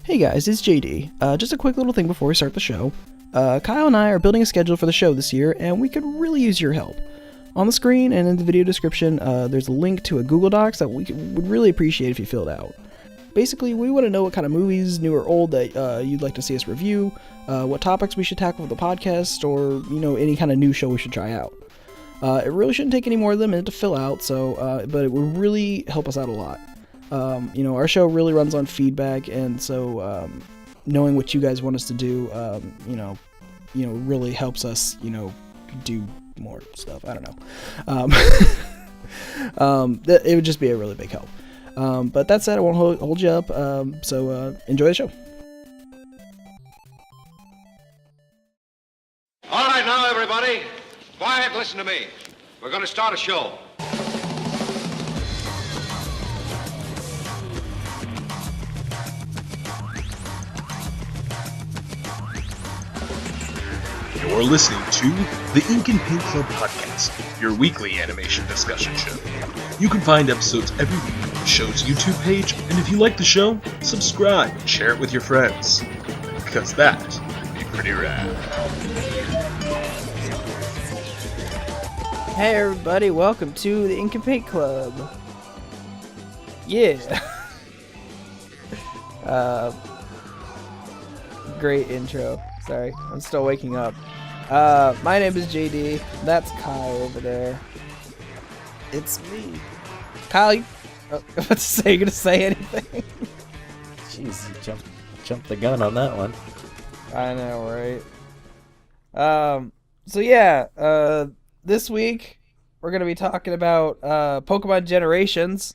Hey guys, it's JD. Just a quick little thing before we start the show. Kyle and I are building a schedule for the show this year, and we could really use your help. On the screen and in the video description, there's a link to a Google Docs that would really appreciate if you filled out. Basically, we want to know what kind of movies, new or old, that you'd like to see us review, what topics we should tackle for the podcast, or, any kind of new show we should try out. It really shouldn't take any more than a minute to fill out, but it would really help us out a lot. Our show really runs on feedback, and so knowing what you guys want us to do, really helps us, do more stuff. I don't know. It would just be a really big help. But that said, I won't hold you up. So enjoy the show. All right, now everybody, quiet. Listen to me. We're going to start a show. You're listening to the Ink and Paint Club podcast, your weekly animation discussion show. You can find episodes every week on the show's YouTube page, and if you like the show, subscribe and share it with your friends, because that would be pretty rad. Hey everybody, welcome to the Ink and Paint Club. Yeah. Great intro. Sorry, I'm still waking up. My name is JD. That's Kyle over there. It's me. Kyle, you gonna say anything? Jeez, you jumped the gun on that one. I know, right? This week we're gonna be talking about Pokemon Generations.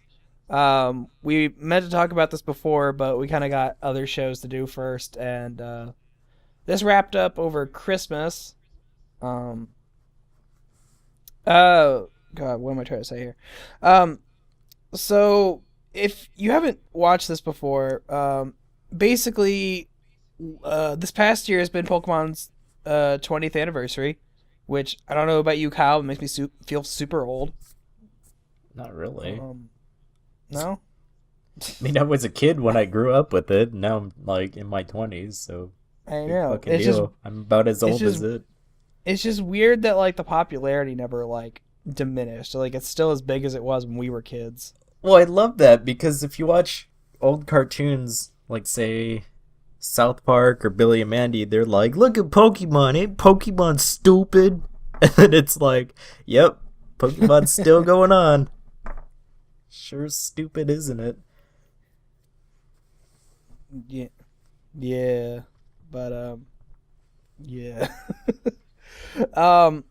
We meant to talk about this before, but we kind of got other shows to do first, and this wrapped up over Christmas. Oh God, what am I trying to say here? So if you haven't watched this before, basically, this past year has been Pokemon's 20th anniversary, which I don't know about you, Kyle, it makes me feel super old. Not really. No? I mean, I was a kid when I grew up with it. Now I'm like in my 20s, so I know. it's just, I'm about as old as it. It's just weird that like the popularity never like diminished. Like it's still as big as it was when we were kids. Well, I love that because if you watch old cartoons, like say South Park or Billy and Mandy, they're like, "Look at Pokemon, ain't Pokemon stupid?" And then it's like, "Yep, Pokemon's still going on. Sure, stupid, isn't it?" Yeah, but yeah. I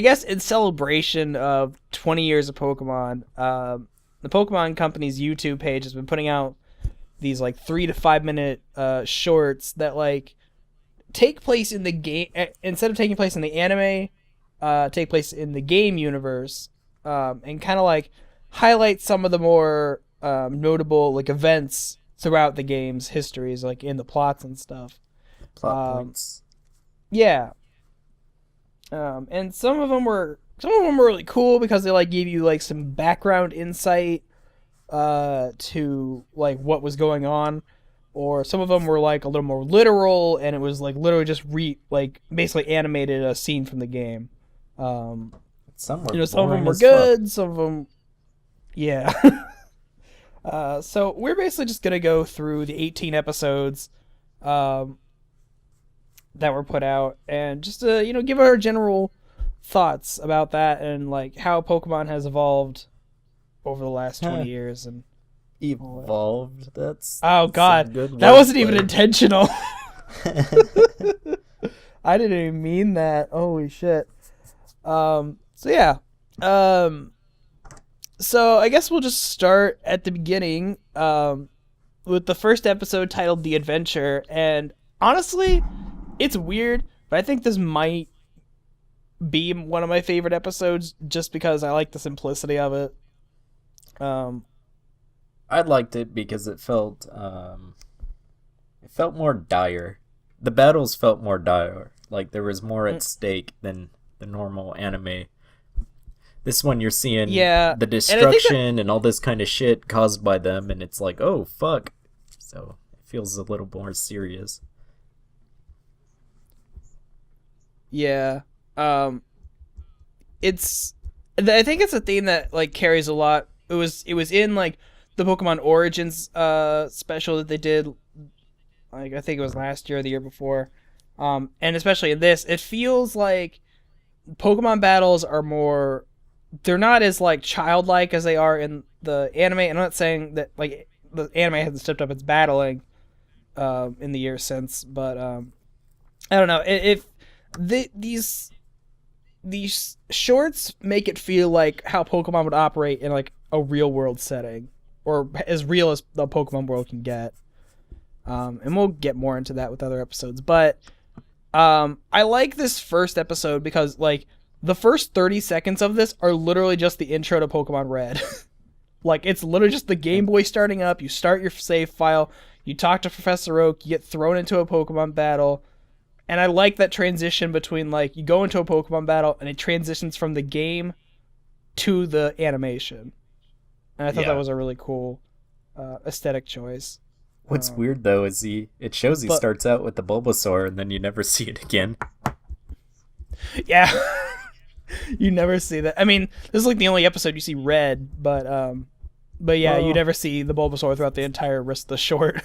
guess in celebration of 20 years of Pokemon, the Pokemon Company's YouTube page has been putting out these like 3 to 5 minute shorts that like take place in the game instead of taking place in the anime, take place in the game universe, and kind of like highlight some of the more notable like events throughout the game's histories, like in the plots and stuff. Plot points. Yeah. And some of them were really cool because they like give you like some background insight to like what was going on, or some of them were like a little more literal, and it was like literally just basically animated a scene from the game. Some were some of them were as good, fuck. some of them, yeah. So we're basically just gonna go through the 18 episodes that were put out, and just to give our general thoughts about that, and like how Pokemon has evolved over the last 20 years. And Evolved. That's oh God, good that wasn't even wordplay. intentional. I didn't even mean that. Holy shit. So I guess we'll just start at the beginning with the first episode titled The Adventure. And honestly, it's weird, but I think this might be one of my favorite episodes just because I like the simplicity of it. I liked it because it felt more dire. The battles felt more dire. Like there was more at stake than the normal anime. This one you're seeing the destruction and all this kind of shit caused by them, and it's like, oh fuck, so it feels a little more serious. Yeah. It's I think it's a theme that like carries a lot. It was in like the Pokemon Origins special that they did, like I think it was last year or the year before. And especially in this, it feels like Pokemon battles are more, they're not as like childlike as they are in the anime. And I'm not saying that like the anime hasn't stepped up its battling in the years since, but I don't know. If these shorts make it feel like how Pokemon would operate in like a real world setting, or as real as the Pokemon world can get. And we'll get more into that with other episodes, but I like this first episode because like the first 30 seconds of this are literally just the intro to Pokemon Red. Like it's literally just the Game Boy starting up, you start your save file, you talk to Professor Oak, you get thrown into a Pokemon battle. And I like that transition between like you go into a Pokemon battle and it transitions from the game to the animation. And I thought that was a really cool aesthetic choice. What's weird though is it shows he starts out with the Bulbasaur and then you never see it again. Yeah. You never see that. I mean, this is like the only episode you see Red, but yeah, you never see the Bulbasaur throughout the entire rest of the short.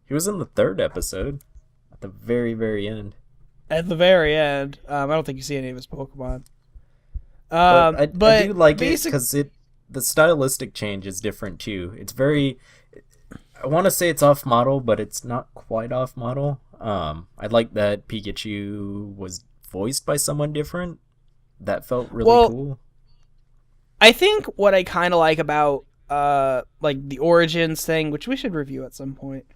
He was in the third episode. At the very, very end. At the very end. I don't think you see any of his Pokemon. But I do like it because the stylistic change is different too. It's very... I want to say it's off-model, but it's not quite off-model. I like that Pikachu was voiced by someone different. That felt really cool. I think what I kind of like about like the Origins thing, which we should review at some point,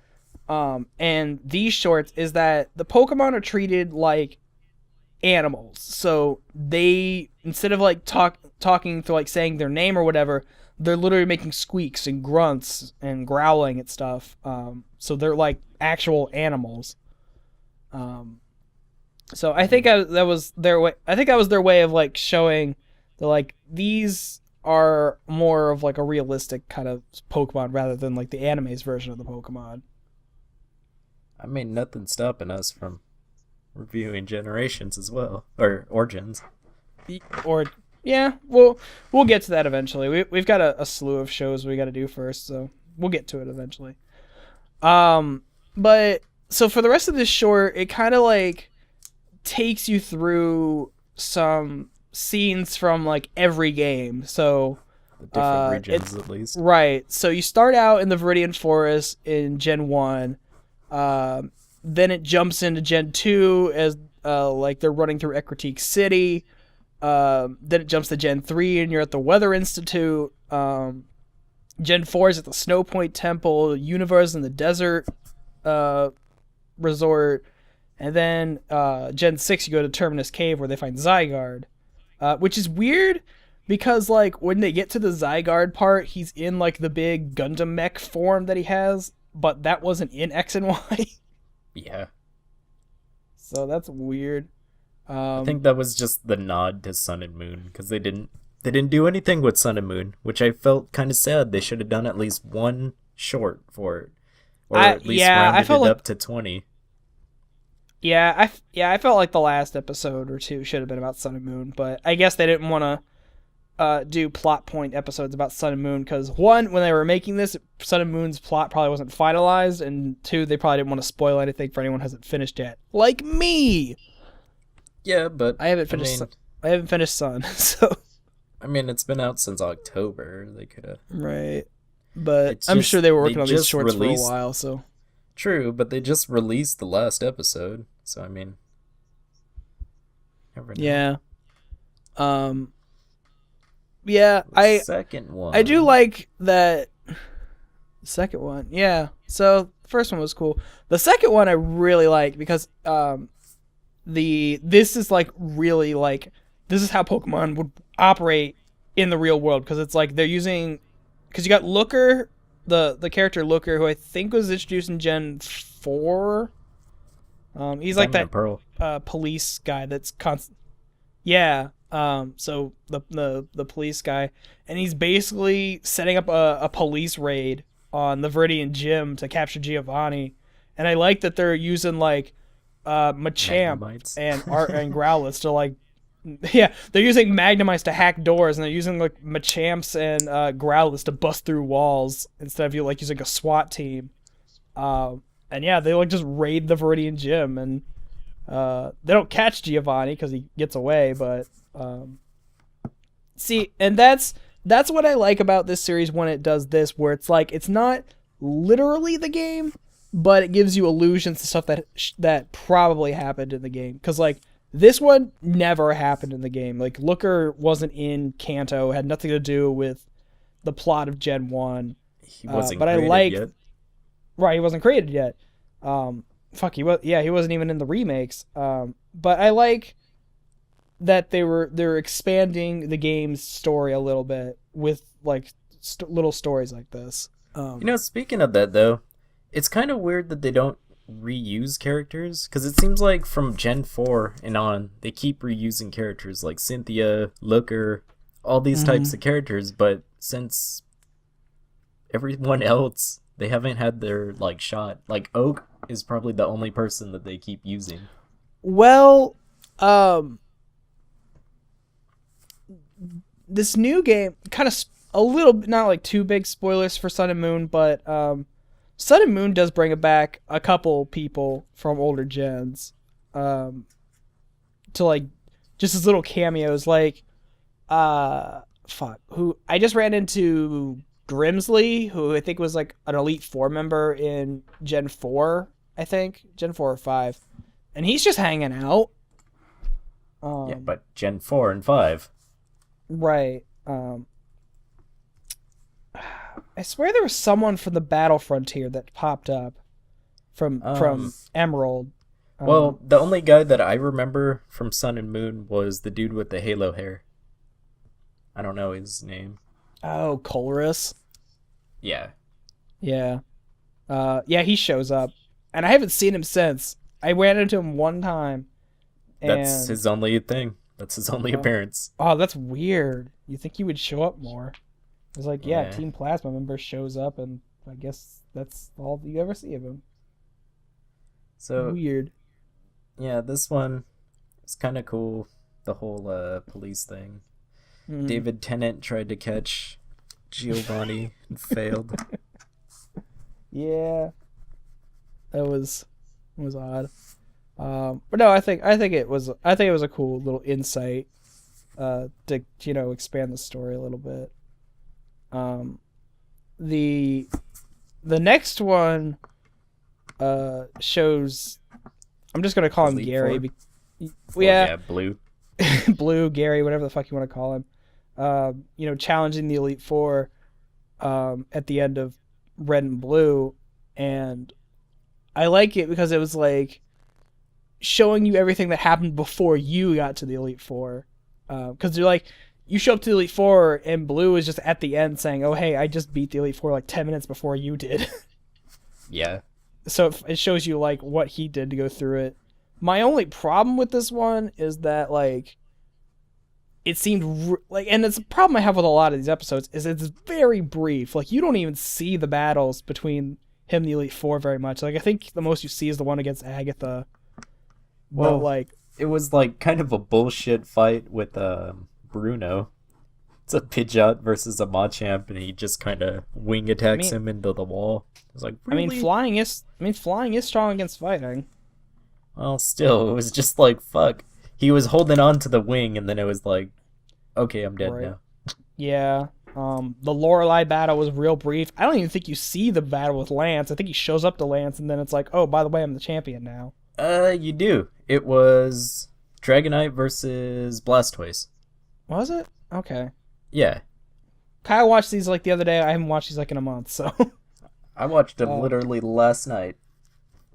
and these shorts is that the Pokemon are treated like animals. So they, instead of like talking to like saying their name or whatever, they're literally making squeaks and grunts and growling at stuff. So they're like actual animals. So I think that was their way. I think that was their way of like showing that like these are more of like a realistic kind of Pokemon rather than like the anime's version of the Pokemon. I mean, nothing's stopping us from reviewing Generations as well, or Origins. Or yeah, we'll get to that eventually. We've got a slew of shows we got to do first, so we'll get to it eventually. But so for the rest of this short, it kind of like takes you through some scenes from like every game. So the different regions at least. Right. So you start out in the Viridian Forest in Gen 1. Then it jumps into Gen 2 as like they're running through Ecruteak City. Then it jumps to Gen 3 and you're at the Weather Institute. Gen 4 is at the Snow Point Temple. Universe in the Desert Resort. And then Gen 6 you go to Terminus Cave where they find Zygarde. Which is weird because like when they get to the Zygarde part, he's in like the big Gundam mech form that he has, but that wasn't in X and Y. Yeah. So that's weird. I think that was just the nod to Sun and Moon because they didn't do anything with Sun and Moon, which I felt kind of sad. They should have done at least one short for it, or at least rounded it up to 20. Yeah, I felt like the last episode or two should have been about Sun and Moon, but I guess they didn't want to do plot point episodes about Sun and Moon because one, when they were making this, Sun and Moon's plot probably wasn't finalized, and two, they probably didn't want to spoil anything for anyone who hasn't finished yet, like me. Yeah, but I haven't finished Sun, so. I mean, it's been out since October. They could have. Right, but I'm sure they were working on these shorts for a while, so. True, but they just released the last episode, so I mean. Never know. Yeah. Yeah, second one. I do like that. Second one, yeah. So the first one was cool. The second one I really like because this is like really like this is how Pokemon would operate in the real world because it's like they're using because you got Looker, the character Looker, who I think was introduced in Gen 4. He's like that police guy that's constant. Yeah. So the police guy, and he's basically setting up a police raid on the Viridian Gym to capture Giovanni, and I like that they're using like Machamp Magnemites. and Growlithe to like, yeah, they're using Magnemites to hack doors, and they're using like Machamps and Growlithe to bust through walls instead of like using a SWAT team. And yeah, they like just raid the Viridian Gym, and they don't catch Giovanni because he gets away. But see, and that's what I like about this series when it does this, where it's like it's not literally the game, but it gives you allusions to stuff that probably happened in the game. Because like this one never happened in the game. Like Looker wasn't in Kanto, had nothing to do with the plot of Gen 1. He wasn't but created I like yet. Right, he wasn't created yet. He wasn't even in the remakes. But I like that they're expanding the game's story a little bit with like little stories like this. Speaking of that though, it's kind of weird that they don't reuse characters, because it seems like from Gen 4 and on, they keep reusing characters like Cynthia, Looker, all these types of characters, but since everyone else, they haven't had their like shot. Like Oak is probably the only person that they keep using. Well, this new game, kind of a little, not like too big spoilers for Sun and Moon, but Sun and Moon does bring back a couple people from older gens, to like just as little cameos, like who I just ran into Grimsley, who I think was like an Elite Four member in Gen 4, I think Gen 4 or 5, and he's just hanging out. Yeah, but Gen 4 and 5. Right. I swear there was someone from the Battle Frontier that popped up from Emerald. Well, the only guy that I remember from Sun and Moon was the dude with the halo hair. I don't know his name. Oh, Colrus. Yeah. Yeah. Yeah, he shows up. And I haven't seen him since. I ran into him one time. That's his only thing. That's his only appearance. Oh, that's weird. You think he would show up more. It's like, yeah, Yeah. Team Plasma member shows up, and I guess that's all you ever see of him. So Weird. yeah, this one is kind of cool. The whole police thing. David Tennant tried to catch Giovanni and failed. Yeah. That was odd. But no, I think it was a cool little insight to expand the story a little bit. The next one shows, I'm just gonna call him Elite Gary. Four? Yeah, Blue. Blue, Gary, whatever the fuck you want to call him. Challenging the Elite Four at the end of Red and Blue, and I like it because it was like showing you everything that happened before you got to the Elite Four. Because you're like, you show up to the Elite Four, and Blue is just at the end saying, "Oh, hey, I just beat the Elite Four like 10 minutes before you did." Yeah. So it shows you like what he did to go through it. My only problem with this one is that like it seemed and it's a problem I have with a lot of these episodes is it's very brief. Like you don't even see the battles between him and the Elite Four very much. Like I think the most you see is the one against Agatha. Well, But like it was like kind of a bullshit fight with Bruno. It's a Pidgeot versus a Machamp, and he just kind of wing attacks him into the wall. It's like, really? I mean flying is strong against fighting. Well, still, it was just like, fuck. He was holding on to the wing, and then it was like, okay, I'm dead Right. now. Yeah. The Lorelei battle was real brief. I don't even think you see the battle with Lance. I think he shows up to Lance, and then it's like, oh, by the way, I'm the champion now. You do. It was Dragonite versus Blastoise. Was it? Okay. Yeah. Kyle watched these like the other day. I haven't watched these like in a month, so I watched them literally last night.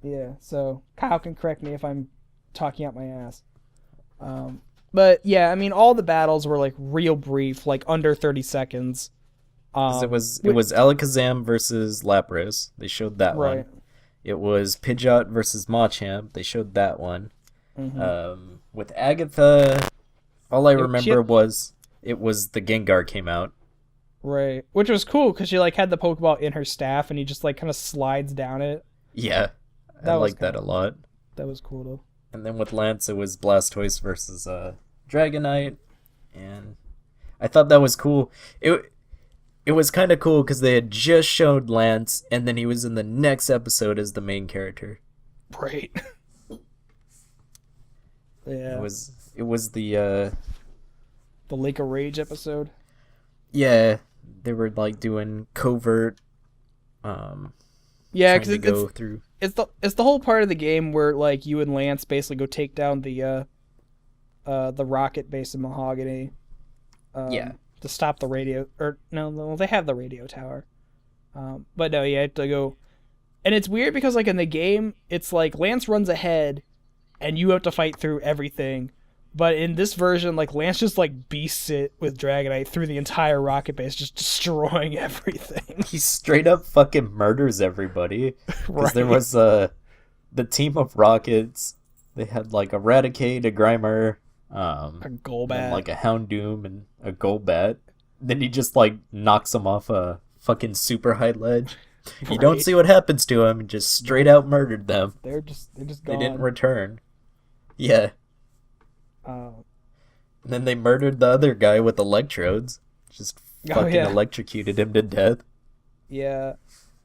yeah. So Kyle can correct me if I'm talking out my ass. But yeah, I mean, all the battles were like real brief, like under 30 seconds. 'Cause it was Alakazam versus Lapras. They showed that Right. one. It was Pidgeot versus Machamp. They showed that one. With Agatha, all I remember was it was the Gengar came out. Right. Which was cool because she like had the Pokeball in her staff and he just like kind of slides down it. Yeah, I That was like that a lot. That was cool though. And then with Lance, it was Blastoise versus Dragonite, and I thought that was cool. It was kind of cool because they had just showed Lance, and then he was in the next episode as the main character. Right. Yeah. It was the The Lake of Rage episode. yeah, they were like doing covert Yeah, trying to because go through. it's the whole part of the game where like you and Lance basically go take down the rocket base in Mahogany. Yeah. To stop the radio, or no, they have the radio tower. But no, you have to go, and it's weird because like in the game, it's like Lance runs ahead, and you have to fight through everything. But in this version, like Lance just like beasts it with Dragonite through the entire rocket base, just destroying everything. He straight up fucking murders everybody. Because there was the team of Rockets. They had like a Raticate, a Grimer, a Golbat, and like a Houndoom and a Golbat. Then he just like knocks them off a fucking super high ledge. You don't see what happens to him, and just straight out murdered them. They're just gone. They didn't return. Yeah. Oh. And then they murdered the other guy with electrodes. Just fucking yeah. electrocuted him to death. Yeah,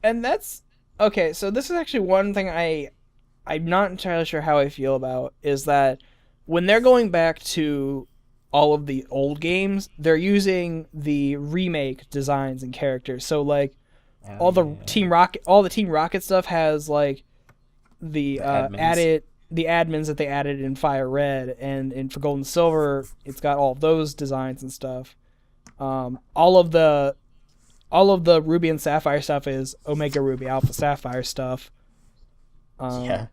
and that's okay. So this is actually one thing I'm not entirely sure how I feel about is that when they're going back to all of the old games, they're using the remake designs and characters. So like all the Team Rocket stuff has like the admins. the admins that they added in Fire Red, and for Gold and Silver, it's got all of those designs and stuff. All of the Ruby and Sapphire stuff is Omega Ruby, Alpha Sapphire stuff. Yeah.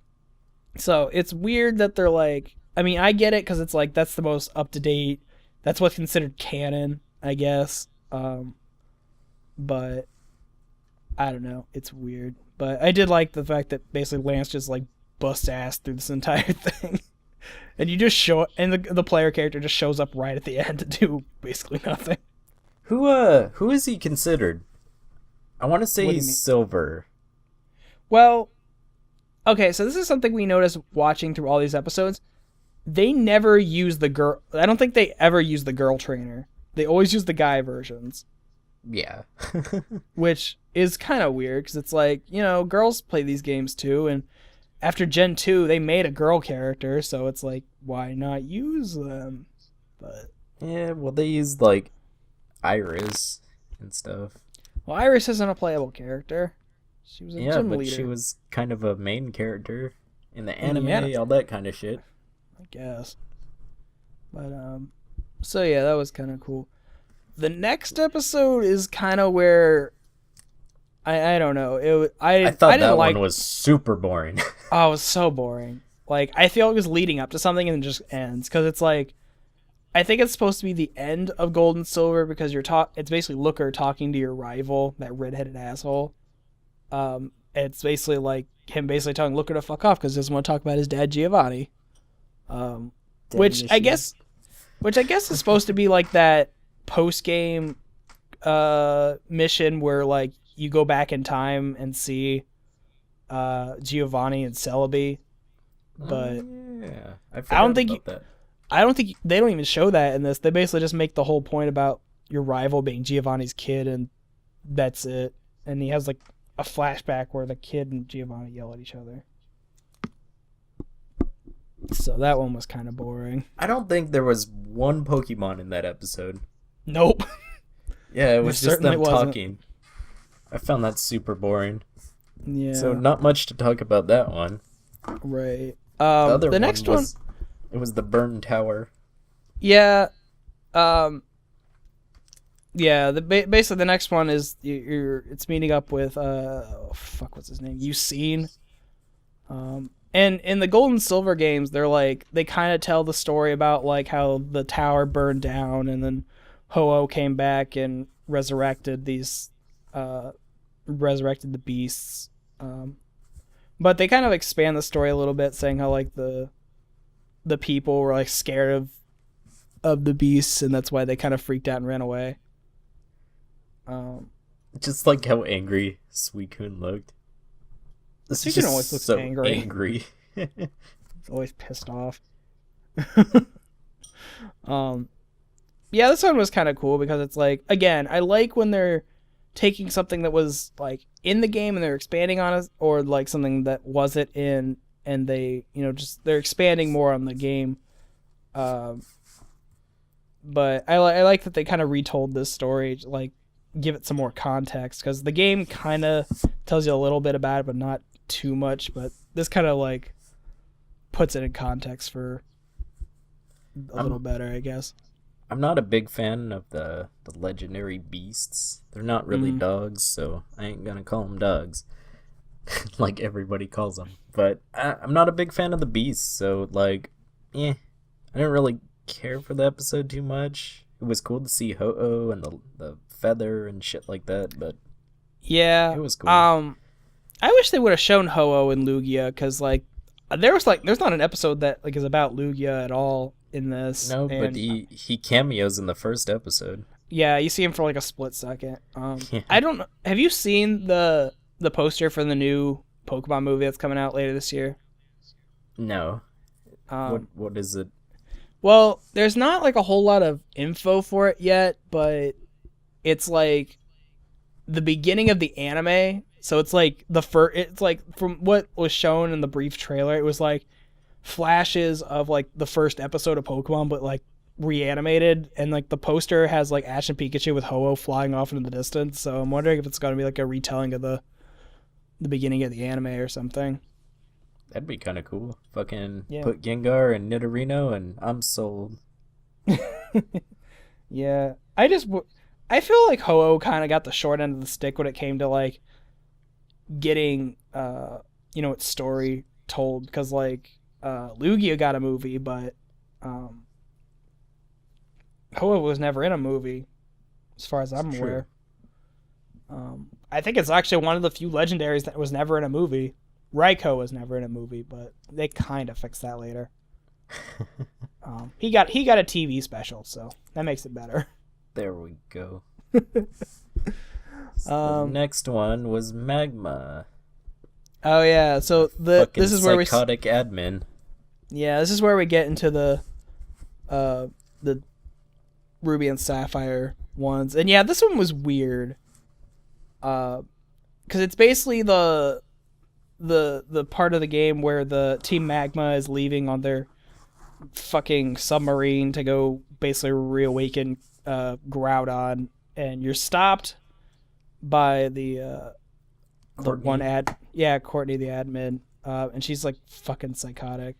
So it's weird that they're like, I mean, I get it because it's like that's the most up to date. That's what's considered canon, I guess. But I don't know. It's weird. But I did like the fact that basically Lance just like busts ass through this entire thing. And you just show it, and the player character just shows up right at the end to do basically nothing. Who is he considered? I want to say What do you he's mean? silver. Well, okay, so this is something we noticed watching through all these episodes. They never use the girl. I don't think they ever use the girl trainer. They always use the guy versions, Yeah. which is kind of weird because it's like, you know, girls play these games too, and after Gen 2, they made a girl character, so it's like, why not use them? But Yeah, well they used like Iris and stuff. well, Iris isn't a playable character. She was a Yeah, gym but leader, she was kind of a main character in the In the anime, anime. all that kind of shit. I guess. But so yeah, that was kind of cool. The next episode is kind of where I don't know. I thought didn't that like. one was super boring. Oh, it was so boring. Like I feel it was leading up to something and then just ends because it's like I think it's supposed to be the end of Gold and Silver because it's basically Looker talking to your rival, that redheaded asshole. It's basically like him basically telling Looker to fuck off because he doesn't want to talk about his dad Giovanni. Which I guess is supposed to be like that post game mission where like you go back in time and see Giovanni and Celebi. But yeah, I don't think about that. I don't think they don't even show that in this. They basically just make the whole point about your rival being Giovanni's kid, and that's it. And he has like a flashback where the kid and Giovanni yell at each other. So that one was kind of boring. I don't think there was one Pokemon in that episode. Nope. Yeah, it was just certainly them wasn't. talking. I found that super boring. Yeah. So not much to talk about that one. Right. The other The next one. was, it was the Burn Tower. Yeah. Yeah. Basically the next one is it's meeting up with what's his name? Eugene. And in the Gold and Silver games, they kind of tell the story about like how the tower burned down and then Ho-Oh came back and resurrected the beasts. But they kind of expand the story a little bit, saying how like the people were like scared of the beasts, and that's why they kind of freaked out and ran away. Just like how angry Suicune looked. This is Suicune just always looks so angry. Always pissed off. Yeah, this one was kind of cool because it's like, again, I like when they're taking something that was like in the game and they're expanding on it, or like something that wasn't in, and they, just they're expanding more on the game. But I like that they kind of retold this story, like give it some more context, because the game kind of tells you a little bit about it, but not too much. But this kind of like puts it in context for a little better, I guess. I'm not a big fan of the legendary beasts. They're not really dogs, so I ain't gonna call them dogs like everybody calls them. But I'm not a big fan of the beasts, so like, I didn't really care for the episode too much. It was cool to see Ho-Oh and the feather and shit like that, but yeah, it was cool. I wish they would have shown Ho-Oh and Lugia, because like there's not an episode that like is about Lugia at all in this. No, but he cameos in the first episode. Yeah, you see him for like a split second. Yeah. I don't know. Have you seen the poster for the new Pokemon movie that's coming out later this year? No. What is it? Well, there's not like a whole lot of info for it yet, but it's like the beginning of the anime. So it's like it's like from what was shown in the brief trailer, it was like flashes of like the first episode of Pokemon, but like reanimated, and like the poster has like Ash and Pikachu with Ho-Oh flying off into the distance. So I'm wondering if it's going to be like a retelling of the beginning of the anime or something. That'd be kind of cool. Fucking Yeah. put Gengar and Nidorino and I'm sold. Yeah, I feel like Ho-Oh kind of got the short end of the stick when it came to like getting its story told, because like Lugia got a movie, but Ho-Oh was never in a movie as far as I'm aware. I think it's actually one of the few legendaries that was never in a movie. Raikou was never in a movie, but they kind of fixed that later. He got a TV special, so that makes it better. There we go. So the next one was Magma. Oh yeah, so this is where psychotic admin. Yeah, this is where we get into the Ruby and Sapphire ones, and yeah, this one was weird. Because it's basically the part of the game where the Team Magma is leaving on their fucking submarine to go basically reawaken Groudon, and you're stopped by the one Courtney the admin, and she's like fucking psychotic.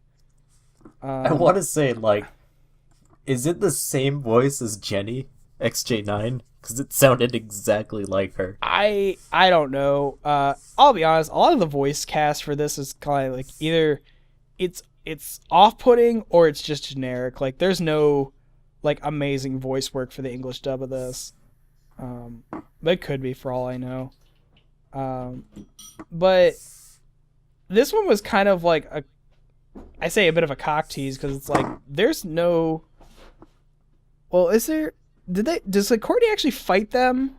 I want to say, like, is it the same voice as Jenny XJ9? Because it sounded exactly like her. I don't know. I'll be honest. A lot of the voice cast for this is kind of like either it's off-putting or it's just generic. Like there's no like amazing voice work for the English dub of this. But it could be for all I know. But this one was kind of like a bit of a cock tease, because it's like there's no. Well, is there? Does like Courtney actually fight them?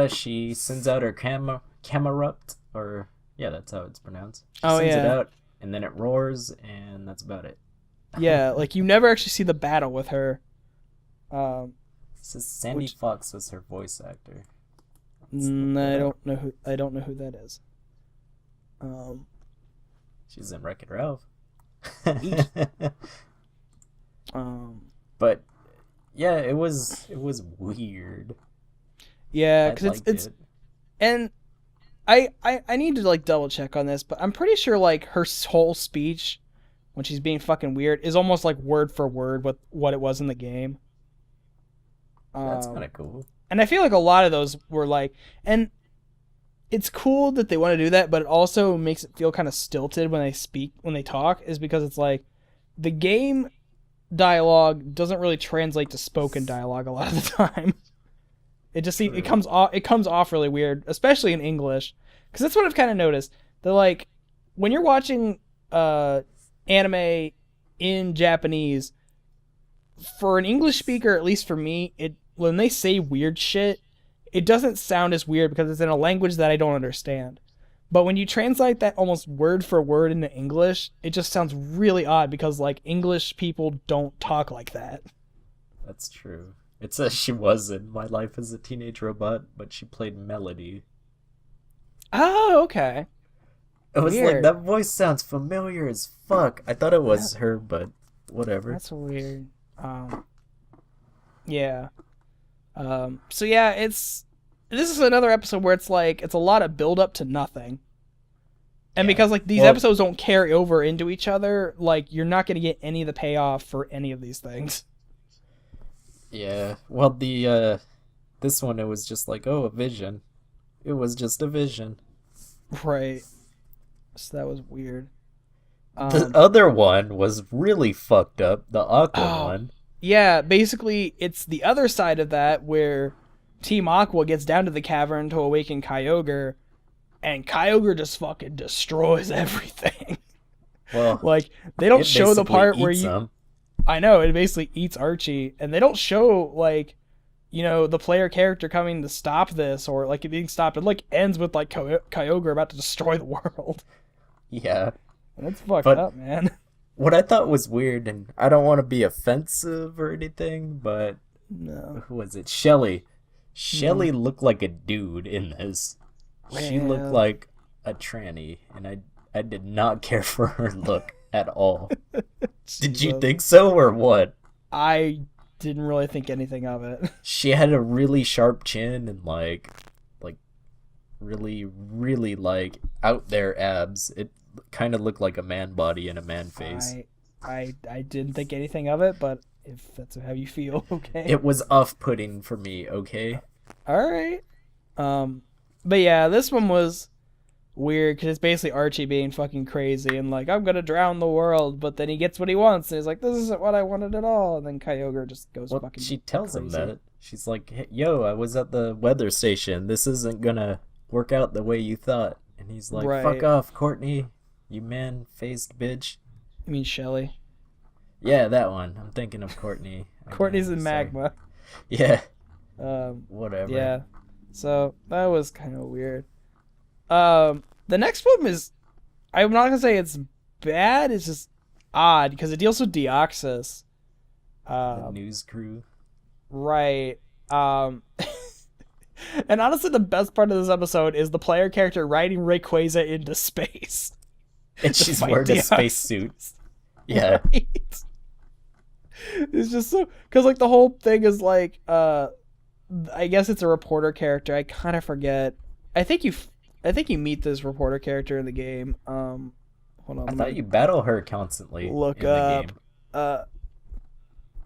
She sends out her Camerupt, or yeah, that's how it's pronounced. She Oh, sends it yeah. out, and then it roars, and that's about it. Yeah, like you never actually see the battle with her. It says Sandy Fox was her voice actor. I don't know who that is. She's in Wreck-It Ralph. But yeah, it was weird. Yeah, I because liked it's it. and I need to like double check on this, but I'm pretty sure like her whole speech when she's being fucking weird is almost like word for word with what it was in the game. That's kind of cool. And I feel like a lot of those were like, and it's cool that they want to do that, but it also makes it feel kind of stilted when they talk, is because it's like the game dialogue doesn't really translate to spoken dialogue a lot of the time. It comes off really weird, especially in English, because that's what I've kind of noticed. That like when you're watching anime in Japanese, for an English speaker, at least for me, when they say weird shit, it doesn't sound as weird because it's in a language that I don't understand. But when you translate that almost word for word into English, it just sounds really odd because like English people don't talk like that. That's true. It says she was in My Life as a Teenage Robot, but she played Melody. Oh, okay. It was like, Weird. that voice sounds familiar as fuck. I thought it was her, but whatever. That's weird. Yeah. So yeah, this is another episode where it's like it's a lot of build up to nothing. And Yeah. because like these Well- episodes don't carry over into each other, like you're not going to get any of the payoff for any of these things. Yeah. Well, this one, it was just like, oh, a vision. It was just a vision. Right. So that was weird. The other one was really fucked up. The Aqua Oh. one. Yeah, basically it's the other side of that where Team Aqua gets down to the cavern to awaken Kyogre, and Kyogre just fucking destroys everything. Well, Like they don't it show the basically part where eats you them. I know, it basically eats Archie, and they don't show like the player character coming to stop this or like it being stopped. It like ends with like Kyogre about to destroy the world. Yeah. That's fucked But- up, man. What I thought was weird, and I don't want to be offensive or anything, but No. who was it? Shelly. Shelly looked like a dude in this. She looked Well. like a tranny, and I did not care for her look at all. Did you Jesus. think so or what? I didn't really think anything of it. She had a really sharp chin and like really, really like out there abs. It kind of looked like a man body and a man face. I didn't think anything of it, but if that's how you feel, okay. It was off-putting for me, okay? All right. But yeah, this one was weird because it's basically Archie being fucking crazy and like I'm gonna drown the world, but then he gets what he wants and he's like, this isn't what I wanted at all, and then Kyogre just goes Well, fucking. she tells him crazy. that. She's like, hey, yo, I was at the weather station. This isn't gonna work out the way you thought. And he's like, Right. fuck off, Courtney, you man-faced bitch. I mean Shelly. Yeah, that one. I'm thinking of Courtney. Courtney's again, in sorry. Magma. Yeah, Um, whatever. yeah. So that was kind of weird. The next one is, I'm not gonna say it's bad. It's just odd because it deals with Deoxys. The news crew. Right. And honestly, the best part of this episode is the player character riding Rayquaza into space. And she's fight wearing a Deoxys. spacesuit. Yeah. Right? It's just so because like the whole thing is like I guess it's a reporter character. I kind of forget. I think you meet this reporter character in the game. Hold on. I thought you battle her constantly Look in the up.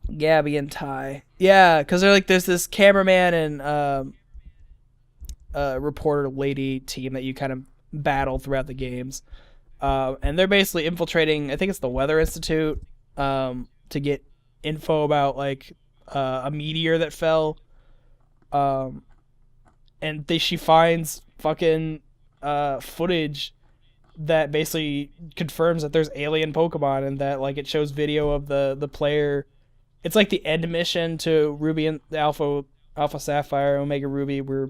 game. Gabby and Ty. Yeah, because they're like there's this cameraman and reporter lady team that you kind of battle throughout the games, and they're basically infiltrating. I think it's the Weather Institute to get info about like a meteor that fell. And she finds fucking footage that basically confirms that there's alien Pokemon and that like it shows video of the player. It's like the end mission to Ruby and the Alpha Sapphire, Omega Ruby, where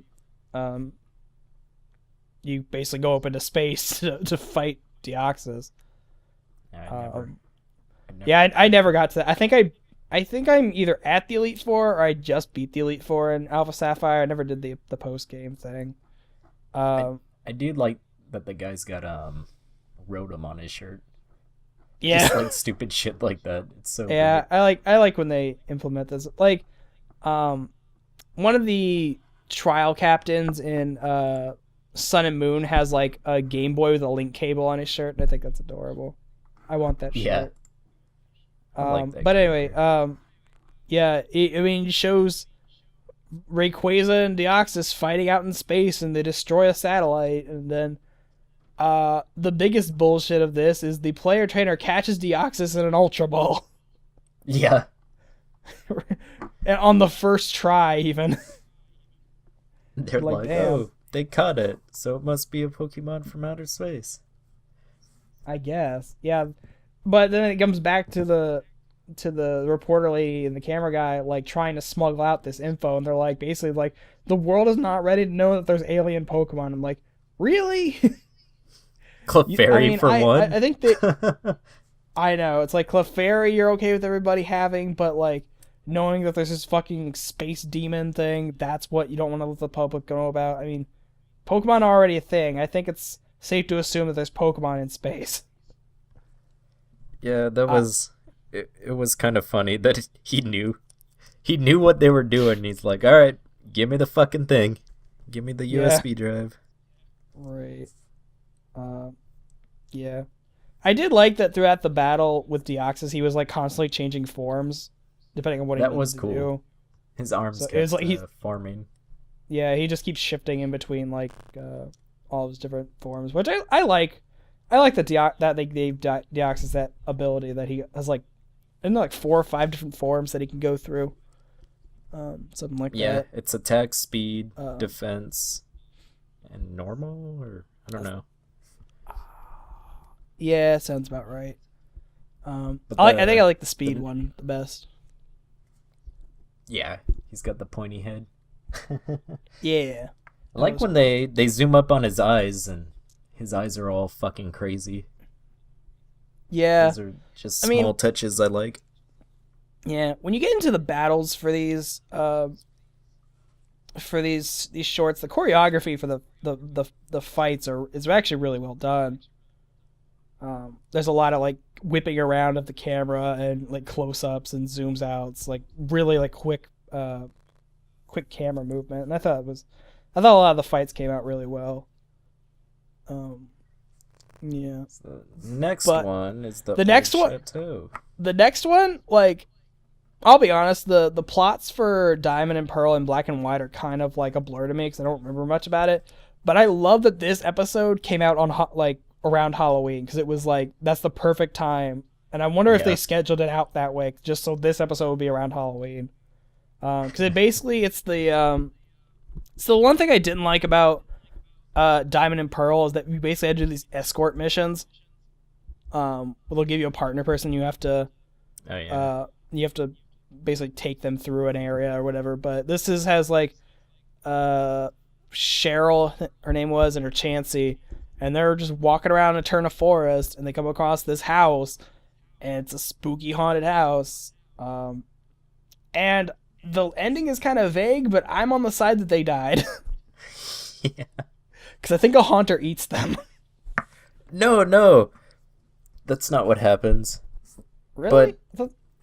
you basically go up into space to fight Deoxys. Yeah, I never got to that. I think I'm either at the Elite Four or I just beat the Elite Four in Alpha Sapphire. I never did the post game thing. I do like that the guy's got Rotom on his shirt. Yeah. Just like stupid shit like that. It's so Yeah, weird. I like when they implement this. Like, one of the trial captains in Sun and Moon has like a Game Boy with a link cable on his shirt, and I think that's adorable. I want that shirt. Yeah. I like that But character. anyway, yeah, it shows Rayquaza and Deoxys fighting out in space, and they destroy a satellite, and then the biggest bullshit of this is the player trainer catches Deoxys in an Ultra Ball. Yeah. And on the first try, even. They're Like, like, damn. oh, they caught it, so it must be a Pokemon from outer space. I guess. Yeah. But then it comes back to to the reporter lady and the camera guy, like trying to smuggle out this info, and they're like basically like the world is not ready to know that there's alien Pokemon. I'm like, really? Clefairy for one. I think that I know it's like Clefairy you're okay with everybody having, but like knowing that there's this fucking space demon thing, that's what you don't want to let the public know about. I mean, Pokemon are already a thing. I think it's safe to assume that there's Pokemon in space. Yeah, that was it was kind of funny that he knew what they were doing. He's like, all right, give me the fucking thing, give me the USB drive. Right. Yeah. I did like that throughout the battle with Deoxys, he was like constantly changing forms depending on what he That needed was to cool. do. His arms So kept it was like forming. Yeah, he just keeps shifting in between like all of his different forms, which I like. I like that that they gave Deoxys that ability that he has like, isn't there like 4 or 5 different forms that he can go through. Something like Yeah, that. it's attack, speed, defense, and normal, or I don't know. Yeah, sounds about right. But I think I like the speed one the best. Yeah, he's got the pointy head. Yeah. I like when they zoom up on his eyes and his eyes are all fucking crazy. Yeah. Those are just small touches I like. Yeah, when you get into the battles for these shorts, the choreography for the fights is actually really well done. There's a lot of like whipping around of the camera and like close-ups and zooms outs, like really like quick camera movement, and I thought a lot of the fights came out really well. Yeah. So the next one is the next Old one. Chateau. The next one, like, I'll be honest, the plots for Diamond and Pearl and Black and White are kind of like a blur to me because I don't remember much about it. But I love that this episode came out on around Halloween because it was like that's the perfect time. And I wonder if they scheduled it out that way just so this episode would be around Halloween. Because it's the one thing I didn't like about Diamond and Pearl is that you basically had to do these escort missions. They'll give you a partner person. You have to basically take them through an area or whatever. But this has like Cheryl, her name was, and her Chansey, and they're just walking around Eterna Forest, and they come across this house, and it's a spooky haunted house. And the ending is kind of vague, but I'm on the side that they died. Yeah. Because I think a haunter eats them. No. That's not what happens. Really?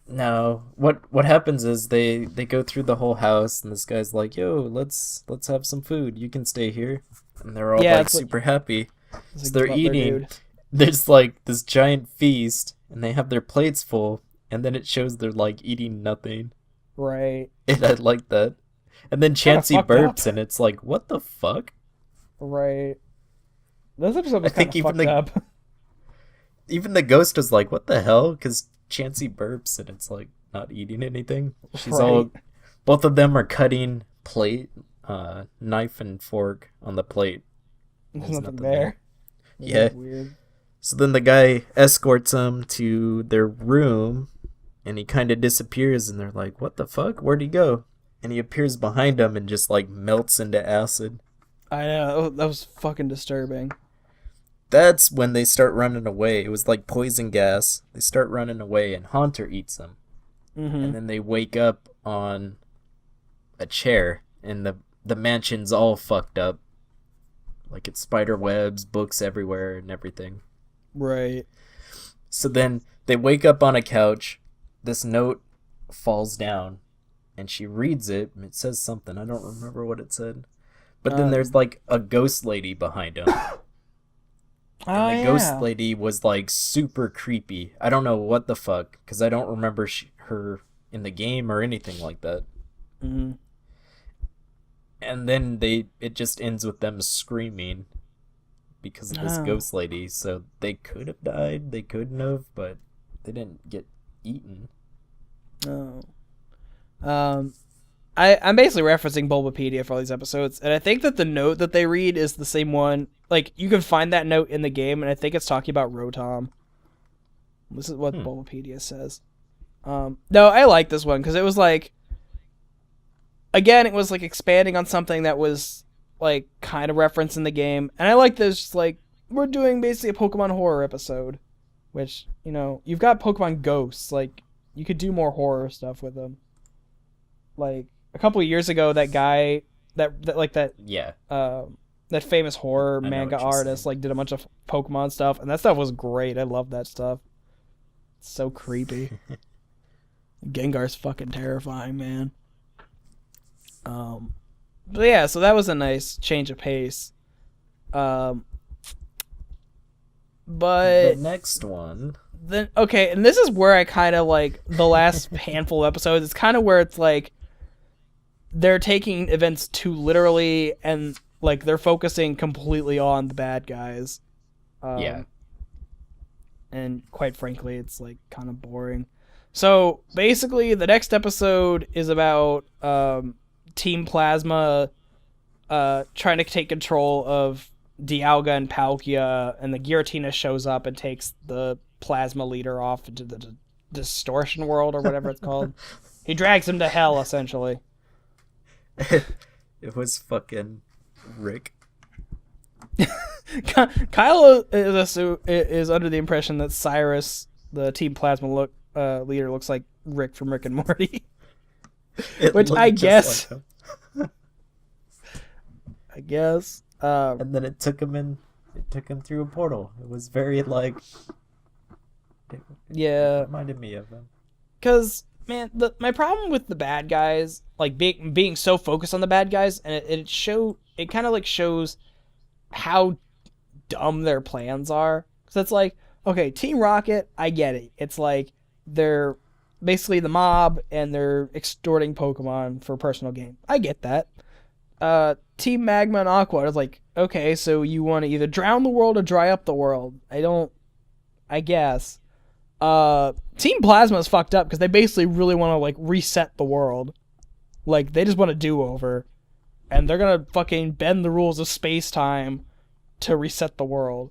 No. What happens is they go through the whole house and this guy's like, "Yo, let's have some food. You can stay here." And they're all like super happy. So they're eating. There's like this giant feast and they have their plates full, and then it shows they're like eating nothing. Right. And I like that. And then Chansey burps and it's like, "What the fuck?" Right. This episode was kind of fucked up. Even the ghost was like, "What the hell?" Because Chansey burps and it's like not eating anything. Both of them are cutting knife and fork on the plate. There's nothing there. Yeah. Weird. So then the guy escorts them to their room and he kind of disappears and they're like, "What the fuck? Where'd he go?" And he appears behind them and just like melts into acid. I know, that was fucking disturbing. That's when they start running away. It was like poison gas. They start running away and Haunter eats them. Mm-hmm. And then they wake up on a chair and the mansion's all fucked up. Like it's spider webs, books everywhere and everything. Right. So then they wake up on a couch. This note falls down and she reads it and it says something. I don't remember what it said. But then there's like a ghost lady behind him. And the ghost lady was like super creepy. I don't know what the fuck, because I don't remember her in the game or anything like that. Mm-hmm. And then it just ends with them screaming because of this ghost lady. So they could have died, they couldn't have, but they didn't get eaten. Oh. I'm basically referencing Bulbapedia for all these episodes, and I think that the note that they read is the same one. Like, you can find that note in the game, and I think it's talking about Rotom. This is what Bulbapedia says. No, I like this one because it was like, again, it was like expanding on something that was like kind of referenced in the game, and I like this. Like, we're doing basically a Pokemon horror episode, which, you know, you've got Pokemon Ghosts. Like, you could do more horror stuff with them. Like a couple of years ago, that guy Yeah. that famous horror I know manga what you're artist saying. like did a bunch of Pokemon stuff, and that stuff was great. I love that stuff. It's so creepy. Gengar's fucking terrifying, man. But yeah, so that was a nice change of pace. The But next one. then, okay, and this is where I kind of like the last handful of episodes. It's kind of where it's like they're taking events too literally, and like they're focusing completely on the bad guys. Yeah. And quite frankly, it's like kind of boring. So basically, the next episode is about Team Plasma trying to take control of Dialga and Palkia, and the Giratina shows up and takes the Plasma leader off into the distortion world or whatever it's called. He drags him to hell, essentially. It was fucking Rick. Kyle is under the impression that Cyrus, the Team Plasma leader, looks like Rick from Rick and Morty. It Which looked I just guess. like him. I guess. And then it took him through a portal. It was very like. It Yeah. reminded me of him. Because, man, my problem with the bad guys, like being so focused on the bad guys, and it kind of like shows how dumb their plans are. Because it's like, okay, Team Rocket, I get it. It's like they're basically the mob and they're extorting Pokemon for personal gain. I get that. Team Magma and Aqua is like, okay, so you want to either drown the world or dry up the world. I guess. Team Plasma is fucked up because they basically really want to like reset the world. Like, they just want a do-over. And they're gonna fucking bend the rules of space-time to reset the world.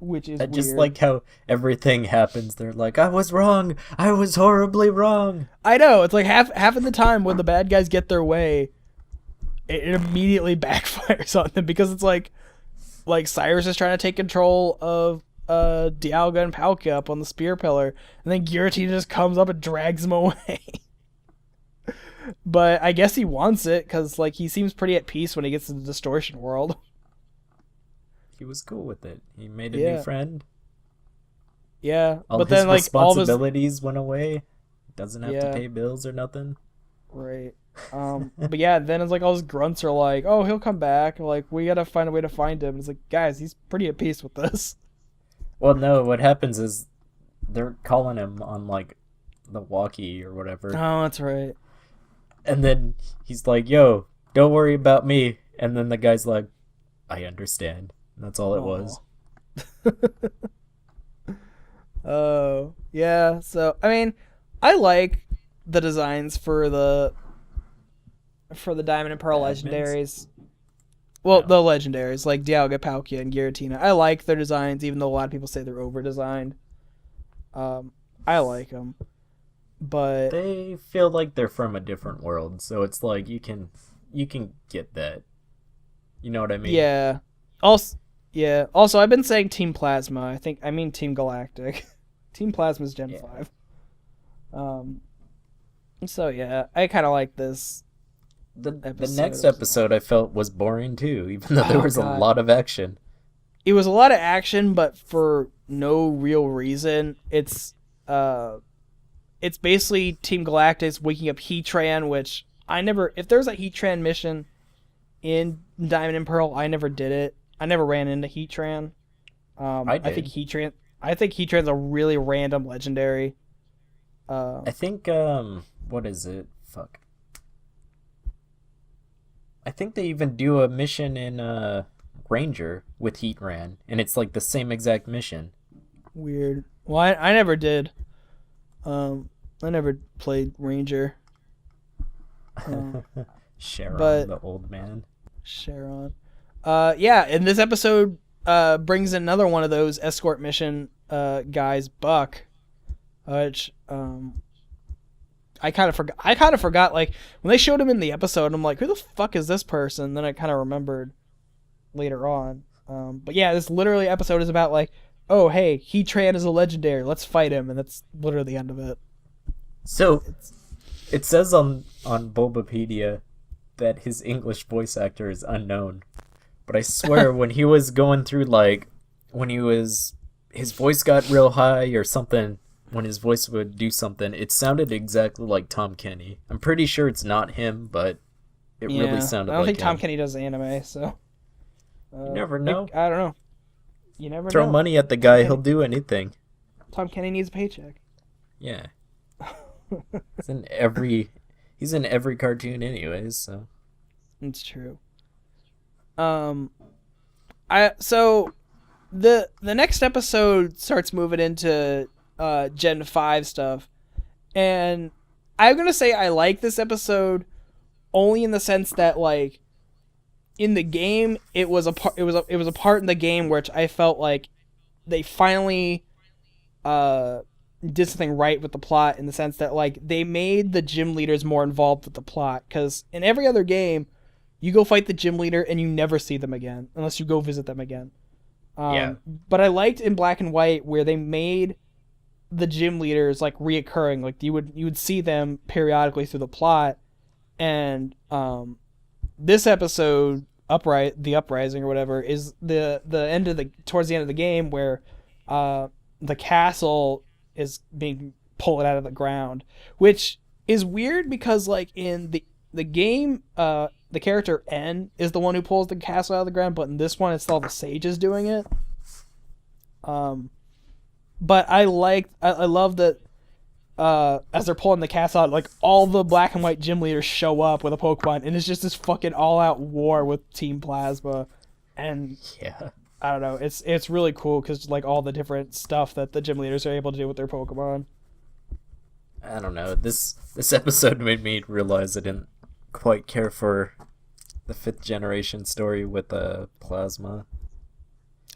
Which is I weird. just like how everything happens. They're like, I was wrong. I was horribly wrong. I know, it's like half of the time when the bad guys get their way, it immediately backfires on them because it's like Cyrus is trying to take control of Dialga and Palkia up on the spear pillar, and then Giratina just comes up and drags him away. But I guess he wants it because like he seems pretty at peace when he gets to the distortion world. He was cool with it. He made a Yeah. new friend. Yeah, All but his then like all of his responsibilities went away. Doesn't have Yeah. to pay bills or nothing. right. But yeah, then it's like all his grunts are like, "Oh, he'll come back." Like, we gotta find a way to find him. It's like, guys, he's pretty at peace with this. Well, no, what happens is they're calling him on like the walkie or whatever. Oh, that's right. And then he's like, yo, don't worry about me. And then the guy's like, I understand. And that's all it was. Oh, yeah. So, I mean, I like the designs for the Diamond and Pearl Admins? legendaries. Well, No. the legendaries, like Dialga, Palkia, and Giratina. I like their designs, even though a lot of people say they're over-designed. I like them. But, They feel like they're from a different world. So it's like you can get that. You know what I mean? yeah. Also, I've been saying Team Plasma. I mean Team Galactic. Team Plasma's Gen Yeah. 5. So, yeah, I kind of like this. The Episode. next episode I felt was boring too, even though there Oh, was God. a lot of action. It was a lot of action, but for no real reason. It's basically Team Galactic's waking up Heatran, which if there's a Heatran mission in Diamond and Pearl, I never did it. I never ran into Heatran. I think did. Heatran's a really random legendary. I think what is it? Fuck. I think they even do a mission in Ranger with Heatran, and it's like the same exact mission. Weird. Well, I never did. I never played Ranger. Sharon, But- the old man. Sharon. Yeah, and this episode brings in another one of those escort mission guys, Buck. which I kind of forgot. Like when they showed him in the episode, I'm like, who the fuck is this person? Then I kind of remembered later on. But yeah, this literally episode is about like, oh hey, He-Tran is a legendary. Let's fight him, and that's literally the end of it. So it says on Bulbapedia that his English voice actor is unknown, but I swear when he was going through his voice got real high or something. When his voice would do something, it sounded exactly like Tom Kenny. I'm pretty sure it's not him, but it really sounded like him. I don't think Tom Kenny does anime, so... you never know. I don't know. You never know. Throw money at the guy, he'll do anything. Tom Kenny needs a paycheck. Yeah. He's in every cartoon anyways, so... It's true. So, the next episode starts moving into... Gen 5 stuff, and I'm gonna say I like this episode only in the sense that like in the game it was a part in the game which I felt like they finally did something right with the plot, in the sense that like they made the gym leaders more involved with the plot, because in every other game you go fight the gym leader and you never see them again unless you go visit them again. But I liked in Black and White where they made the gym leaders like reoccurring, like you would see them periodically through the plot. And this episode, the uprising or whatever, is towards the end of the game where the castle is being pulled out of the ground, which is weird because like in the game the character N is the one who pulls the castle out of the ground, but in this one it's all the sages doing it. But I love that as they're pulling the castle out, like all the Black and White gym leaders show up with a Pokemon, and it's just this fucking all-out war with Team Plasma. And yeah, I don't know, it's really cool because like all the different stuff that the gym leaders are able to do with their Pokemon. I don't know. This episode made me realize I didn't quite care for the 5th generation story with Plasma.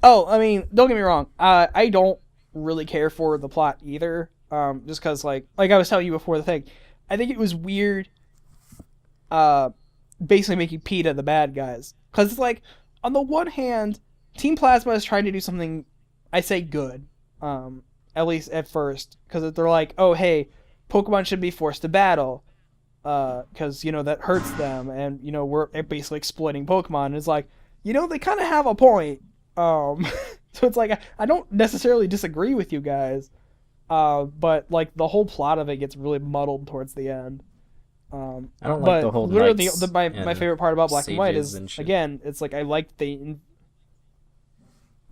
Oh, I mean, don't get me wrong. I don't really care for the plot either, just because like I was telling you before the thing, I think it was weird basically making PETA the bad guys, because it's like on the one hand Team Plasma is trying to do something, I say good, at least at first, because they're like, oh hey, Pokemon should be forced to battle because you know that hurts them, and you know we're basically exploiting Pokemon, and it's like, you know, they kind of have a point. So it's like I don't necessarily disagree with you guys, but like the whole plot of it gets really muddled towards the end. I don't like the whole literally my favorite part about Black and White is, again, it's like I liked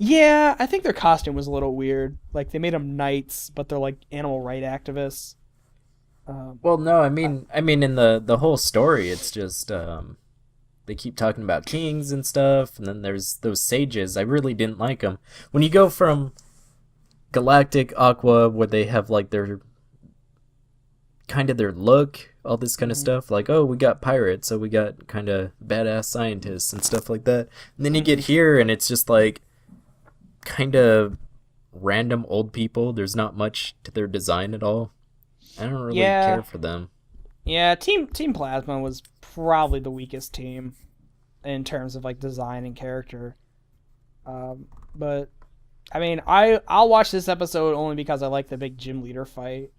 yeah, I think their costume was a little weird. Like they made them knights, but they're like animal right activists. Well, no, I mean in the whole story, it's just they keep talking about kings and stuff, and then there's those sages. I really didn't like them. When you go from Galactic, Aqua, where they have like their look, all this kind of stuff, like, oh, we got pirates, so we got kind of badass scientists and stuff like that. And then you get here, and it's just like kind of random old people. There's not much to their design at all. I don't really care for them. Yeah, Team Plasma was probably the weakest team in terms of like design and character. But I mean, I'll watch this episode only because I like the big gym leader fight,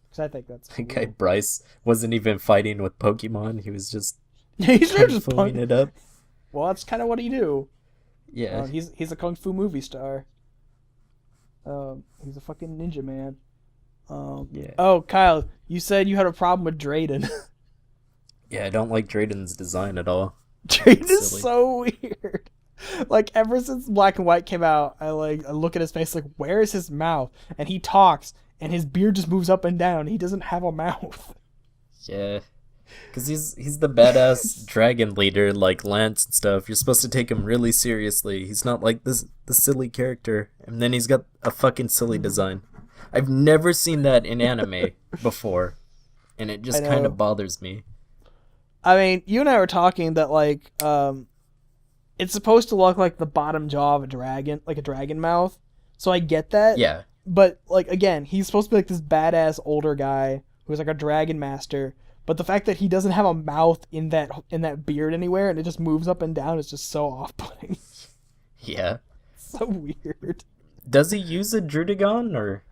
because I think that's cool. The guy Bryce wasn't even fighting with Pokemon. He was just he's just pulling it up. Well, that's kind of what he do. Yeah, he's a kung fu movie star. He's a fucking ninja man. Yeah. Oh, Kyle, you said you had a problem with Drayden. Yeah, I don't like Drayden's design at all. Drayden is so weird. Like ever since Black and White came out, I look at his face like, where is his mouth? And he talks, and his beard just moves up and down. He doesn't have a mouth. Yeah, because he's the badass dragon leader like Lance and stuff. You're supposed to take him really seriously. He's not like the silly character, and then he's got a fucking silly design. I've never seen that in anime before, and it just kind of bothers me. I mean, you and I were talking that like it's supposed to look like the bottom jaw of a dragon, like a dragon mouth. So I get that. Yeah. but like again, he's supposed to be like this badass older guy who's like a dragon master. But the fact that he doesn't have a mouth in that beard anywhere, and it just moves up and down, is just so off-putting. Yeah. So weird. Does he use a Drudagon, or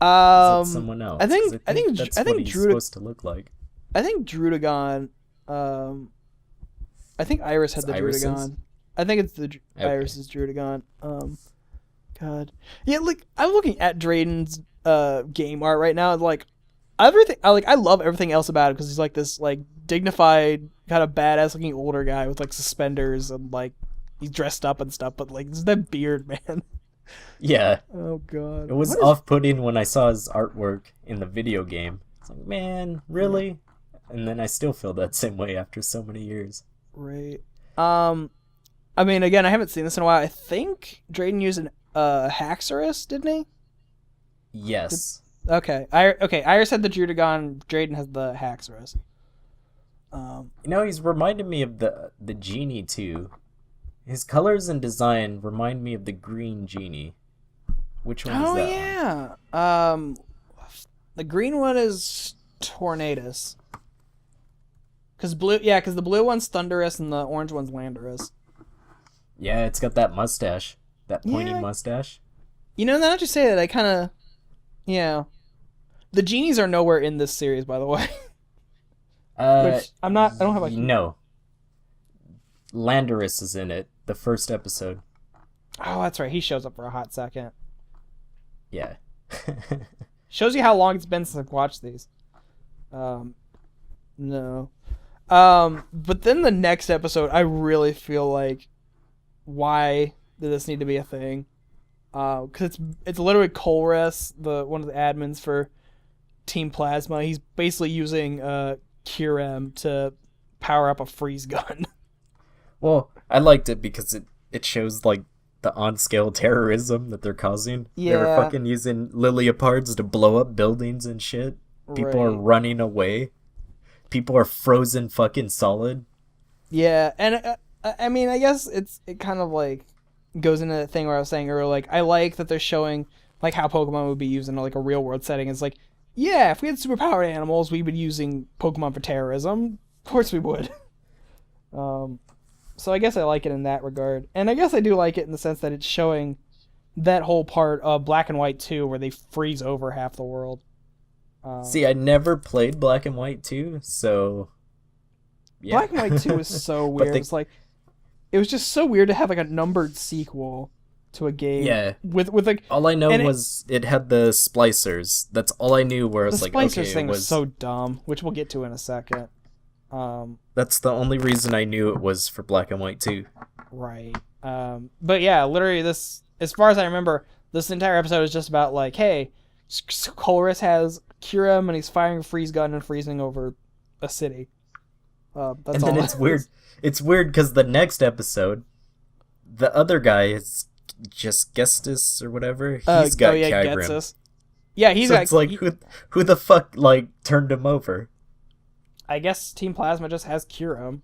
is it someone else? I think 'Cause that's what he's supposed to look like. I think Drudagon. I think Iris had It's the Iris's? Drudagon. I think it's the Okay. Iris's Drudagon. God. Yeah, like I'm looking at Drayden's game art right now. Like everything, I love everything else about it because he's like this like dignified kind of badass looking older guy with like suspenders and like he's dressed up and stuff. But like this is that beard, man. Yeah. Oh god. It was What is- off-putting when I saw his artwork in the video game. It's like, man, really? And then I still feel that same way after so many years. Right. I mean, again, I haven't seen this in a while. I think Drayden used an Haxorus, didn't he? Yes. Okay. Iris had the Drudagon. Drayden has the Haxorus. You know, he's reminded me of the genie too. His colors and design remind me of the green genie. Which one is that one? Yeah. The green one is Tornadus. Cause the blue one's Thunderous and the orange one's Landorus. Yeah, it's got that mustache. That pointy Yeah. mustache. You know, now that you say that, I kind of, yeah. The genies are nowhere in this series, by the way. Which I don't have like. No. Landorus is in it, the first episode. Oh, that's right. He shows up for a hot second. Yeah. Shows you how long it's been since I've watched these. No. But then the next episode, I really feel like, why did this need to be a thing? Because it's literally Colress, one of the admins for Team Plasma. He's basically using Kirem to power up a freeze gun. Well, I liked it because it shows like the on-scale terrorism that they're causing. They were Yeah. fucking using Lilliapards to blow up buildings and shit. People are Right. running away. People are frozen fucking solid. Yeah, and I mean, I guess it kind of like goes into the thing where I was saying earlier, like I like that they're showing like how Pokemon would be used in like a real world setting. It's like, yeah, if we had superpowered animals, we would be using Pokemon for terrorism. Of course we would. So I guess I like it in that regard, and I guess I do like it in the sense that it's showing that whole part of Black and White 2 where they freeze over half the world. See, I never played Black and White 2, so yeah. Black and White 2 was so But weird. It's like it was just so weird to have like a numbered sequel to a game. Yeah. With like All I know and was it had the splicers. That's all I knew. Where I the was like, Splicers okay, thing it was was so dumb, which we'll get to in a second. That's the only reason I knew it was for Black and White 2. Right. But yeah, literally this, as far as I remember, this entire episode is just about like, hey, Colress has Kirem and he's firing a freeze gun and freezing over a city. That's And then all. it's weird. It's weird because the next episode, the other guy is just Gestus or whatever. He's got Kyurem. Getsus. Yeah, he's So got. it's like who the fuck like turned him over? I guess Team Plasma just has Kirem.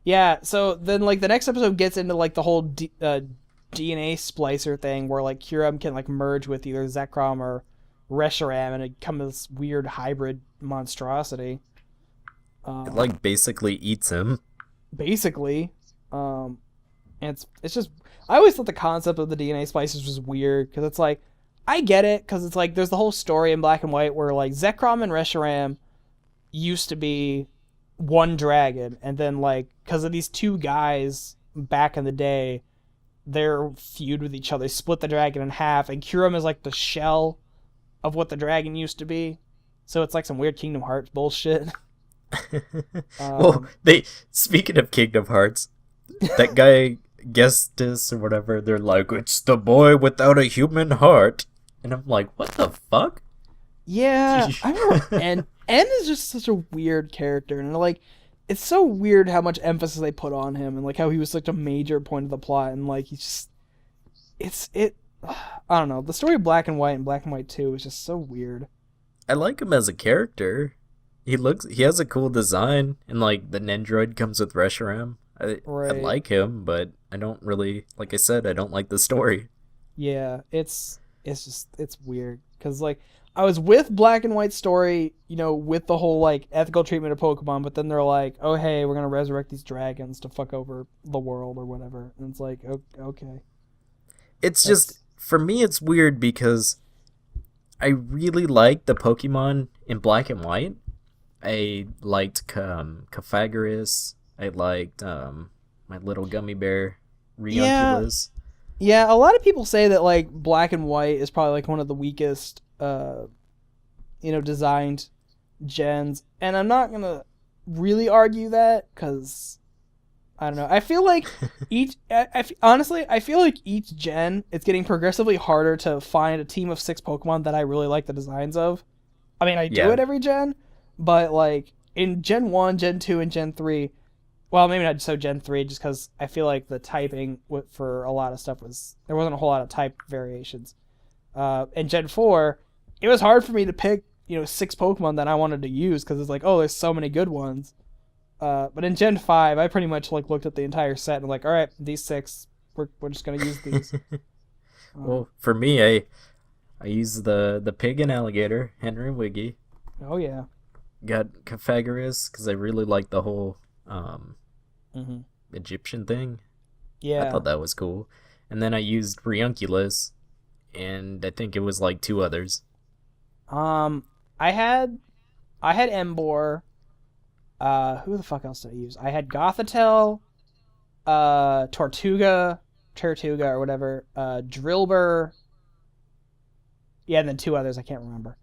Yeah, so then like the next episode gets into like the whole DNA splicer thing where like Kirem can like merge with either Zekrom or Reshiram and it becomes this weird hybrid monstrosity. It like basically eats him. Basically, and it's just I always thought the concept of the DNA splicers was weird because it's like I get it because it's like there's the whole story in Black and White where like Zekrom and Reshiram used to be one dragon, and then like because of these two guys back in the day, their feud with each other split the dragon in half, and Kirem is like the shell of what the dragon used to be, so it's like some weird Kingdom Hearts bullshit. Well, speaking of Kingdom Hearts, that guy Gestus or whatever, they're like, it's the boy without a human heart, and I'm like, what the fuck? Yeah, I remember N is just such a weird character, and like it's so weird how much emphasis they put on him, and like how he was such a major point of the plot, and like he's just I don't know. The story of Black and White and Black and White 2 is just so weird. I like him as a character. He has a cool design, and like the Nendroid comes with Reshiram. I like him, but I don't really, like I said, I don't like the story. Yeah, it's it's weird because like I was with Black and White story, you know, with the whole like ethical treatment of Pokemon, but then they're like, oh hey, we're gonna resurrect these dragons to fuck over the world or whatever, and it's like okay. It's just, for me, it's weird because I really liked the Pokemon in Black and White. I liked Cofagrigus. I liked my little gummy bear, Rionculus. Yeah, a lot of people say that like Black and White is probably like one of the weakest, designed gens, and I'm not gonna really argue that because I don't know. I feel like honestly, I feel like each gen it's getting progressively harder to find a team of 6 Pokemon that I really like the designs of. I mean, I do it every gen, but like in Gen 1, Gen 2, and Gen 3. Well, maybe not so Gen 3, just because I feel like the typing for a lot of stuff there wasn't a whole lot of type variations. In Gen 4, it was hard for me to pick, 6 Pokemon that I wanted to use, because it's like, oh, there's so many good ones. But in Gen 5, I pretty much like looked at the entire set and like, all right, these 6, we're just going to use these. Well, for me, I used the pig and alligator, Henry and Wiggy. Oh, yeah. Got Cofagrigus, because I really liked the whole... Mm-hmm. Egyptian thing. Yeah, I thought that was cool. And then I used Rionculus, and I think it was like 2 others. I had Emboar. Who the fuck else did I use? I had Gothitelle, Tortuga or whatever, Drillbur. Yeah, and then 2 others I can't remember.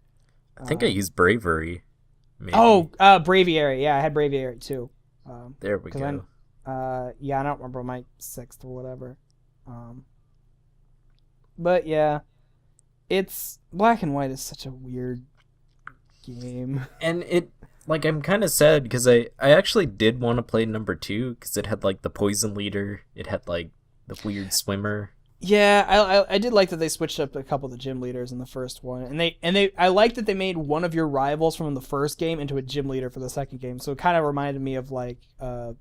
I think I used Bravery. Maybe. Oh, Braviary. Yeah, I had Braviary too. There we go. I don't remember my 6th or whatever. But yeah, it's Black and White is such a weird game. And it, like, I'm kind of sad because I actually did want to play number 2 because it had like the poison leader. It had like the weird swimmer. Yeah, I did like that they switched up a couple of the gym leaders in the first one, and I liked that they made one of your rivals from the first game into a gym leader for the second game. So it kind of reminded me of like, Gold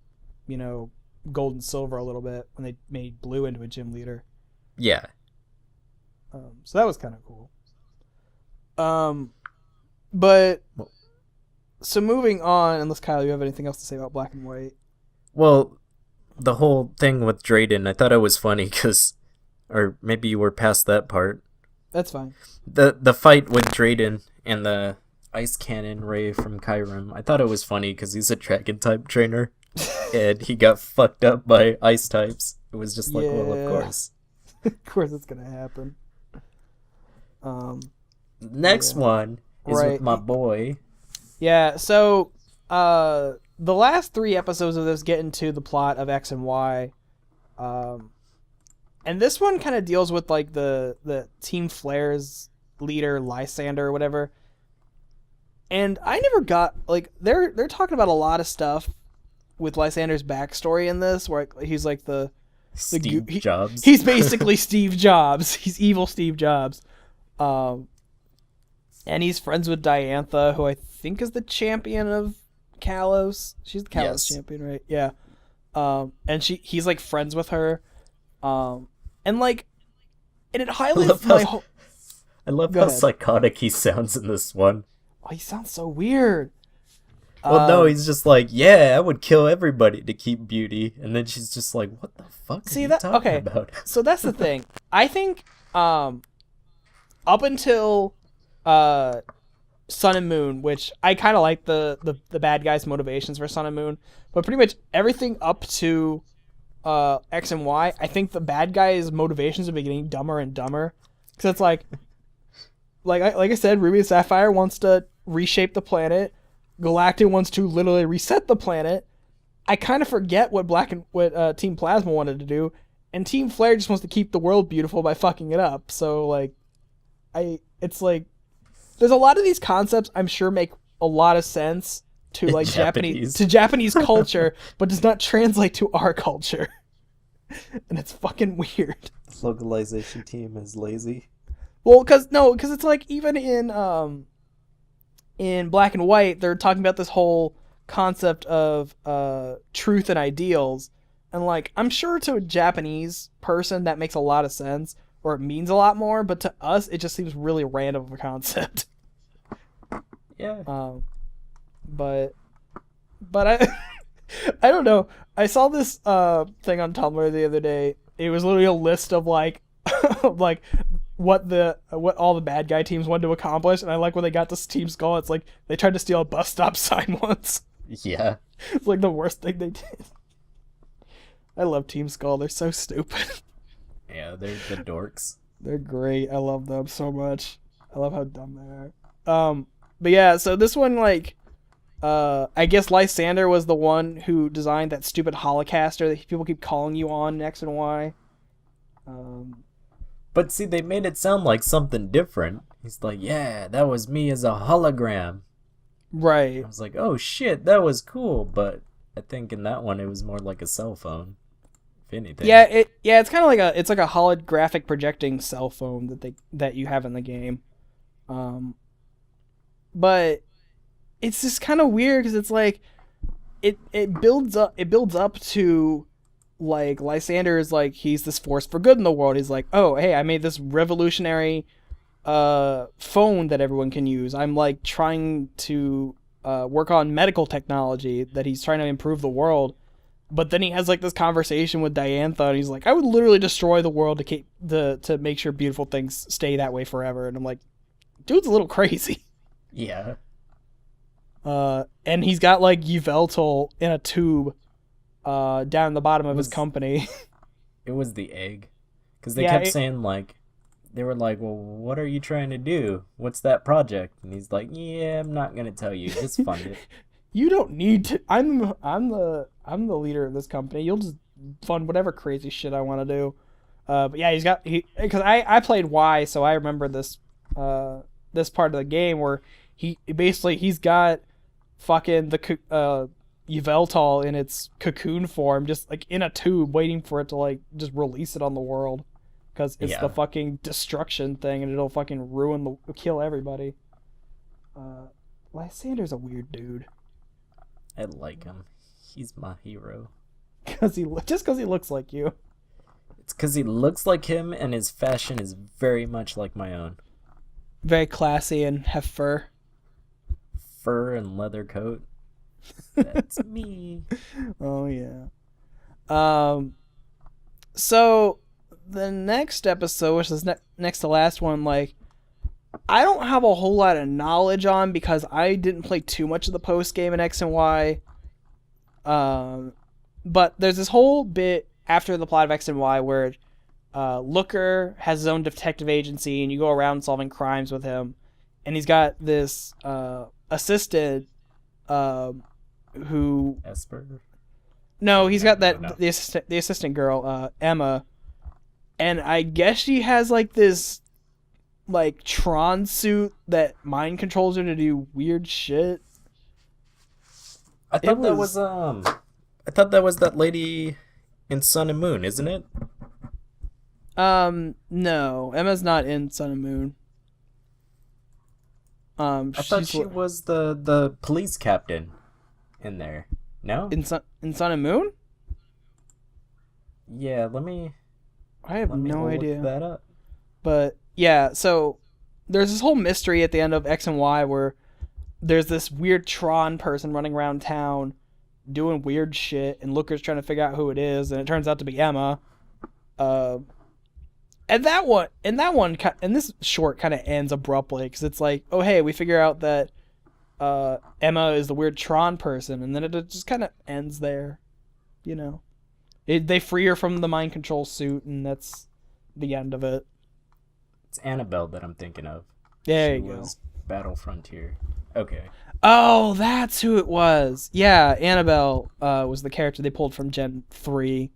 and Silver a little bit when they made Blue into a gym leader. Yeah. So that was kind of cool. But so moving on, unless Kyle, you have anything else to say about Black and White? Well, the whole thing with Drayden, I thought it was funny because. Or maybe you were past that part. That's fine. The fight with Drayden and the ice cannon Ray from Kyurem, I thought it was funny because he's a dragon type trainer, and he got fucked up by ice types. It was just like, well, of course. Of course it's gonna happen. Next one is with my boy. Yeah, so the last 3 episodes of this get into the plot of X and Y. And this one kind of deals with like the Team Flare's leader, Lysander or whatever. And I never got like they're talking about a lot of stuff with Lysander's backstory in this, where he's like the Steve Jobs. He's basically Steve Jobs. He's evil Steve Jobs. And he's friends with Diantha, who I think is the champion of Kalos. She's the Kalos champion, right? Yeah. And he's like friends with her. And like, and it highlights my whole. I love how psychotic he sounds in this one. Oh, he sounds so weird. Well, no, he's just like, yeah, I would kill everybody to keep Beauty, and then she's just like, what the fuck are you talking about? So that's the thing. I think, up until, Sun and Moon, which I kind of like the bad guys' motivations for Sun and Moon, but pretty much everything up to X and Y, I think the bad guys' motivations are getting dumber and dumber. Because it's like I said, Ruby and Sapphire wants to reshape the planet. Galactic wants to literally reset the planet. I kind of forget what Team Plasma wanted to do, and Team Flare just wants to keep the world beautiful by fucking it up. So like, it's like there's a lot of these concepts I'm sure make a lot of sense to like Japanese culture, but does not translate to our culture. And it's fucking weird. The localization team is lazy. Well, because it's like even in Black and White, they're talking about this whole concept of truth and ideals, and like I'm sure to a Japanese person that makes a lot of sense. or it means a lot more, but to us, it just seems really random of a concept. Yeah. But I, I don't know. I saw this thing on Tumblr the other day. It was literally a list of like, like what all the bad guy teams wanted to accomplish, and I like when they got to Team Skull. It's like they tried to steal a bus stop sign once. Yeah. It's like the worst thing they did. I love Team Skull. They're so stupid. Yeah, they're the dorks. They're great. I love them so much. I love how dumb they are. But yeah, so this one, like, I guess Lysander was the one who designed that stupid holocaster that people keep calling you on in X and Y. But see, they made it sound like something different. He's like, yeah, that was me as a hologram. Right. I was like, oh shit, that was cool. But I think in that one, it was more like a cell phone, if anything. Yeah, it's kind of like a holographic projecting cell phone that you have in the game. But it's just kind of weird because it's like it builds up to like Lysander is like he's this force for good in the world. He's like, oh hey, I made this revolutionary phone that everyone can use. I'm like trying to work on medical technology that he's trying to improve the world. But then he has like this conversation with Diantha, and he's like, I would literally destroy the world to make sure beautiful things stay that way forever. And I'm like, dude's a little crazy. Yeah. And he's got like Yveltal in a tube down the bottom of his company. It was the egg. Because they Yeah, kept saying, like, they were like, well, what are you trying to do? What's that project? And he's like, yeah, I'm not going to tell you. Just fund it. You don't need to. I'm the leader of this company. You'll just fund whatever crazy shit I want to do. But yeah, because I played Y, so I remember this this part of the game where he's got fucking the Yveltal in its cocoon form, just like in a tube, waiting for it to like just release it on the world, because it's the fucking destruction thing, and it'll fucking kill everybody. Lysander's a weird dude. I like him. He's my hero. Just because he looks like you. It's because he looks like him, and his fashion is very much like my own. Very classy and have fur. Fur and leather coat. That's me. Oh yeah. So the next episode, which is next to last one, like I don't have a whole lot of knowledge on because I didn't play too much of the post game in X and Y. But there's this whole bit after the plot of X and Y where Looker has his own detective agency, and you go around solving crimes with him, and he's got this assistant who Esper? no, he's got that No. the assistant girl, Emma, and I guess she has like this like Tron suit that mind controls her to do weird shit. I thought that was that lady in Sun and Moon, isn't it? No, Emma's not in Sun and Moon. I thought she was the police captain in there. No? in Sun and Moon. Yeah, let me I have no look idea. that up. But yeah, so there's this whole mystery at the end of X and Y where there's this weird Tron person running around town doing weird shit, and Looker's trying to figure out who it is, and it turns out to be Emma. And this short kind of ends abruptly because it's like, oh hey, we figure out that Emma is the weird Tron person, and then it just kind of ends there, you know. They free her from the mind control suit, and that's the end of it. It's Annabelle that I'm thinking of. There She you go. was Battle Frontier. Okay. Oh, that's who it was. Yeah, Annabelle was the character they pulled from Gen 3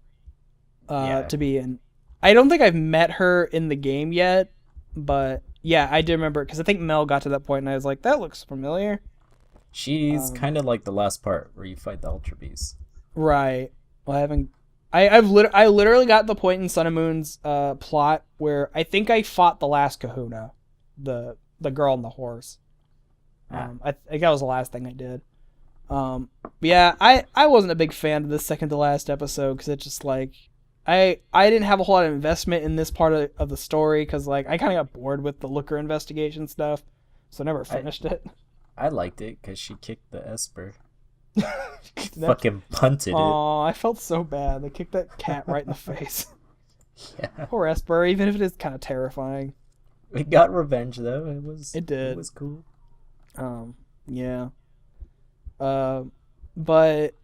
to be in. I don't think I've met her in the game yet, but yeah, I do remember because I think Mel got to that point, and I was like, that looks familiar. She's kind of like the last part where you fight the Ultra Beast. Right. Well, I haven't. I literally got the point in Sun and Moon's plot where I think I fought the last Kahuna, the girl on the horse. I think that was the last thing I did. But yeah, I wasn't a big fan of the second to last episode because it just like I didn't have a whole lot of investment in this part of the story because like I kind of got bored with the Looker investigation stuff, so I never finished it. I liked it because she kicked the Esper. That- Fucking punted it. Aw, I felt so bad. They kicked that cat right in the face. Yeah. Poor Esper, even if it is kind of terrifying. We got revenge though. It did. It was cool. Yeah. But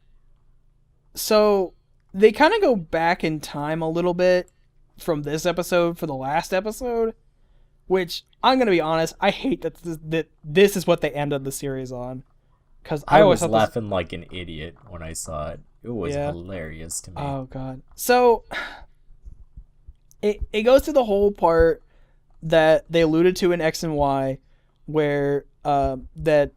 so they kind of go back in time a little bit from this episode for the last episode, which I'm gonna be honest, I hate that this is what they ended the series on. Because I always was thought laughing like an idiot when I saw it. It was Yeah. hilarious to me. Oh god. So it goes to the whole part that they alluded to in X and Y, where that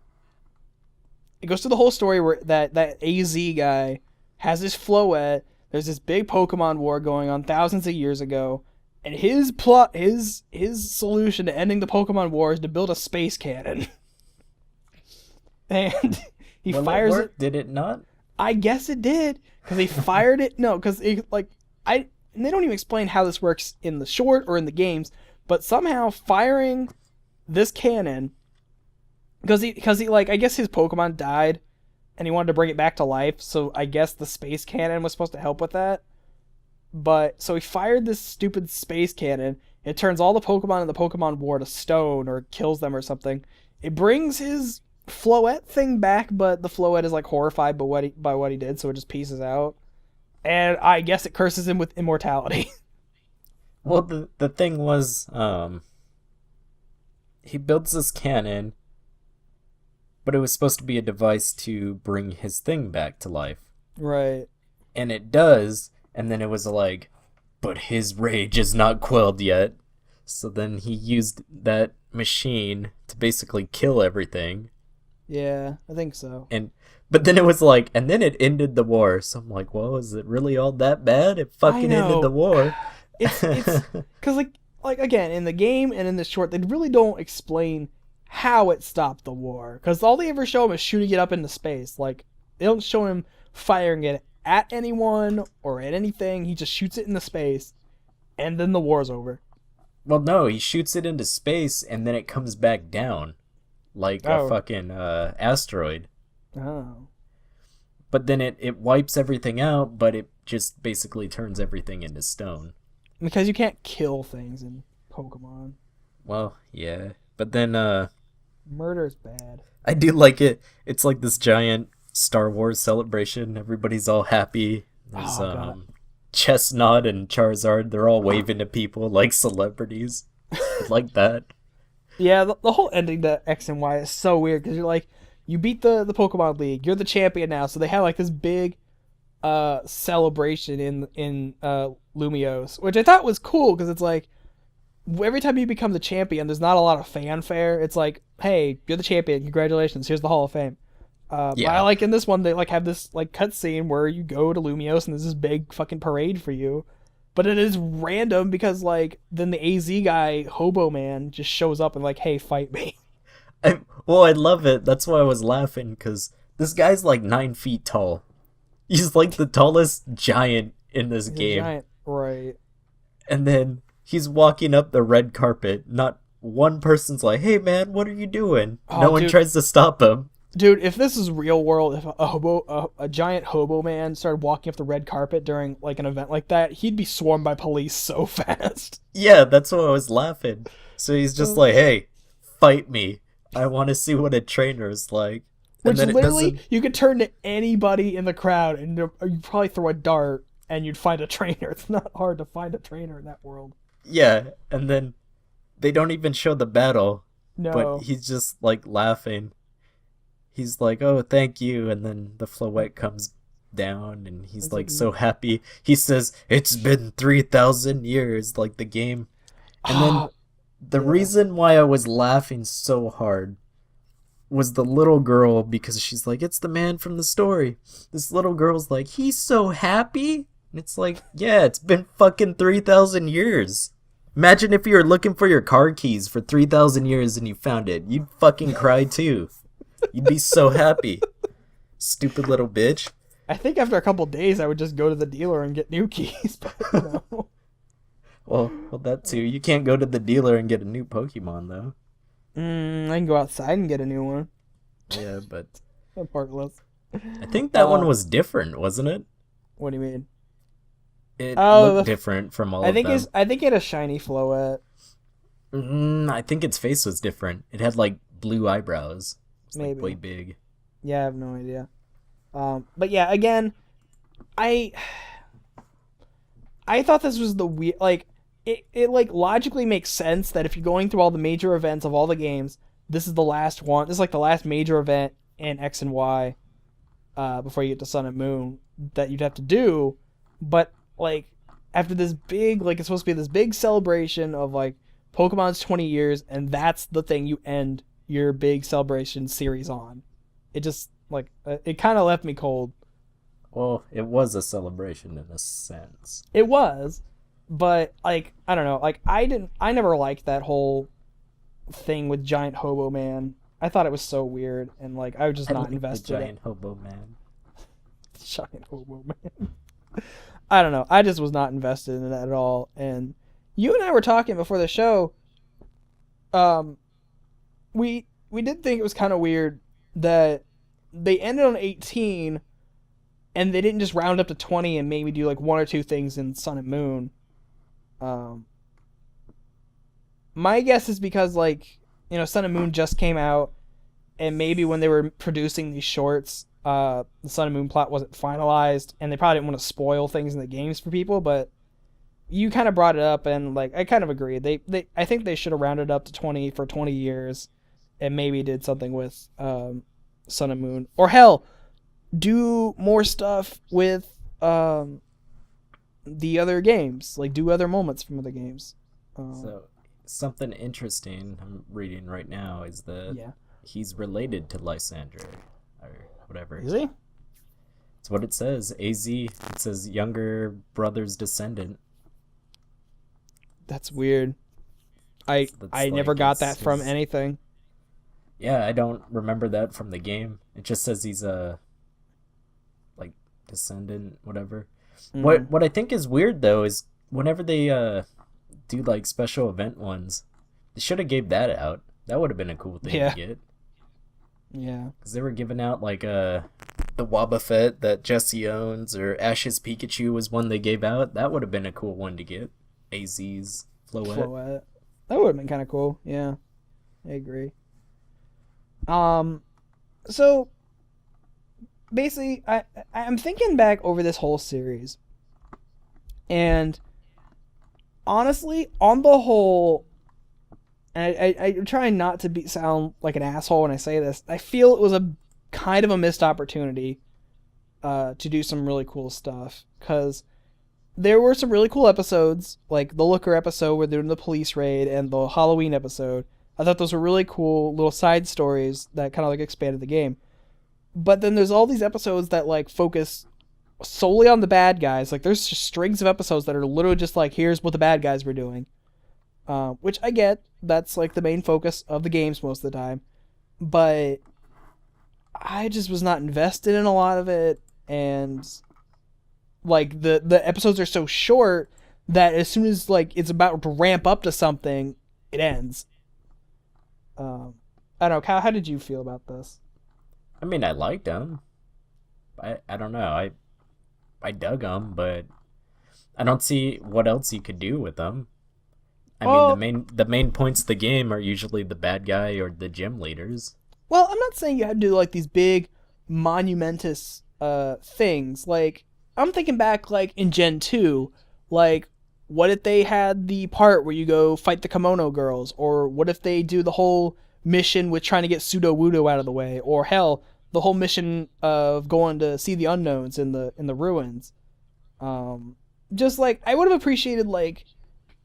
it goes to the whole story where that AZ guy has this Floette. There's this big Pokemon war going on thousands of years ago, and his solution to ending the Pokemon war is to build a space cannon. And he Well, fires it. Did it not? I guess it did, because he fired it. No, because and they don't even explain how this works in the short or in the games, but somehow firing this cannon, because he like I guess his Pokemon died, and he wanted to bring it back to life. So I guess the space cannon was supposed to help with that. But so he fired this stupid space cannon. It turns all the Pokemon in the Pokemon War to stone or kills them or something. It brings his Floette thing back, but the Floette is like horrified by what he did, so it just pieces out. And I guess it curses him with immortality. Well, the thing was, he builds this cannon, but it was supposed to be a device to bring his thing back to life. Right. And it does, and then it was like, but his rage is not quelled yet. So then he used that machine to basically kill everything. Yeah, I think so. But then it was like, and then it ended the war. So I'm like, well, is it really all that bad? It fucking ended the war. It's because like again in the game and in the short, they really don't explain how it stopped the war. Because all they ever show him is shooting it up into space. Like they don't show him firing it at anyone or at anything. He just shoots it into space, and then the war's over. Well, no, he shoots it into space, and then it comes back down. Like a fucking asteroid. Oh. But then it wipes everything out, but it just basically turns everything into stone. Because you can't kill things in Pokemon. Well, yeah. But then Murder's bad. I do like it. It's like this giant Star Wars celebration. Everybody's all happy. There's God. Chestnut and Charizard, they're all waving to people like celebrities. Like that. Yeah, the whole ending to X and Y is so weird because you're like, you beat the Pokemon League, you're the champion now, so they have like this big celebration in Lumiose, which I thought was cool because it's like every time you become the champion, there's not a lot of fanfare. It's like, hey, you're the champion, congratulations, here's the Hall of Fame. But I like in this one they like have this like cutscene where you go to Lumiose and there's this big fucking parade for you. But it is random because, like, then the AZ guy, Hobo Man, just shows up and, like, hey, fight me. I love it. That's why I was laughing, because this guy's, like, 9 feet tall. He's, like, the tallest giant in this game. Giant, right. And then he's walking up the red carpet. Not one person's like, hey, man, what are you doing? No one tries to stop him. Dude, if this is real world, if a giant hobo man started walking up the red carpet during like an event like that, he'd be swarmed by police so fast. Yeah, that's why I was laughing. So he's just like, hey, fight me. I want to see what a trainer is like. And Which then literally, you could turn to anybody in the crowd and you'd probably throw a dart and you'd find a trainer. It's not hard to find a trainer in that world. Yeah, and then they don't even show the battle. No. But he's just like laughing. He's like, oh, thank you. And then the Floette comes down and he's like so happy. He says, it's been 3,000 years, like the game. And then the reason why I was laughing so hard was the little girl, because she's like, it's the man from the story. This little girl's like, he's so happy. And it's like, yeah, it's been fucking 3,000 years. Imagine if you were looking for your car keys for 3,000 years and you found it. You'd fucking cry too. You'd be so happy. Stupid little bitch. I think after a couple days, I would just go to the dealer and get new keys. But, Well, that too. You can't go to the dealer and get a new Pokemon though. I can go outside and get a new one. Yeah, but I'm parkless. I think that one was different, wasn't it? What do you mean? It Oh, looked different from all I of think them. I think it had a shiny Floette. I think its face was different. It had like blue eyebrows. It's like Maybe. way big. Yeah, I have no idea. But yeah, again, I thought this was the weird, like, it like logically makes sense that if you're going through all the major events of all the games, this is the last one. This is like the last major event in X and Y, before you get to Sun and Moon that you'd have to do. But like after this big, like it's supposed to be this big celebration of like Pokemon's 20 years, and that's the thing you end your big celebration series on. It just like it kind of left me cold. Well, it was a celebration in a sense. It was, but like I don't know, like I never liked that whole thing with Giant Hobo Man. I thought it was so weird, and like I was just not invested. The giant hobo man. Giant Hobo Man. I don't know. I just was not invested in that at all. And you and I were talking before the show. We did think it was kind of weird that they ended on 18, and they didn't just round up to 20 and maybe do like one or two things in Sun and Moon. My guess is because like Sun and Moon just came out, and maybe when they were producing these shorts, the Sun and Moon plot wasn't finalized, and they probably didn't want to spoil things in the games for people. But you kind of brought it up, and like I kind of agreed. I think they should have rounded up to 20 for 20 years, and maybe did something with Sun and Moon, or hell, do more stuff with the other games, like do other moments from other games. So something interesting I'm reading right now is that he's related to Lysandre or whatever. Is he? It's what it says. It says younger brother's descendant. That's weird. I never got that from anything. Yeah, I don't remember that from the game. It just says he's a like descendant, whatever. What I think is weird though is whenever they do like special event ones, they should have gave that out. That would have been a cool thing to get. Yeah. Because they were giving out like the Wobbuffet that Jesse owns, or Ash's Pikachu was one they gave out. That would have been a cool one to get. AZ's Floette. That would have been kind of cool. Yeah, I agree. So basically, I'm thinking back over this whole series, and honestly, on the whole, and I'm trying not to sound like an asshole when I say this, I feel it was a kind of a missed opportunity to do some really cool stuff, because there were some really cool episodes, like the Looker episode where they're doing the police raid, and the Halloween episode. I thought those were really cool little side stories that kind of like expanded the game. But then there's all these episodes that like focus solely on the bad guys. Like there's just strings of episodes that are literally just like, here's what the bad guys were doing. Which I get, that's like the main focus of the games most of the time. But I just was not invested in a lot of it, and like the episodes are so short that as soon as like it's about to ramp up to something, it ends. I don't know, Kyle, how did you feel about this? I mean, I liked them. I don't know. I dug them, but I don't see what else you could do with them. I mean, the main points of the game are usually the bad guy or the gym leaders. Well, I'm not saying you have to do like these big monumentous things. Like I'm thinking back like in Gen 2, like what if they had the part where you go fight the Kimono girls, or what if they do the whole mission with trying to get Sudowoodo out of the way, or hell, the whole mission of going to see the unknowns in the ruins. Just like I would have appreciated like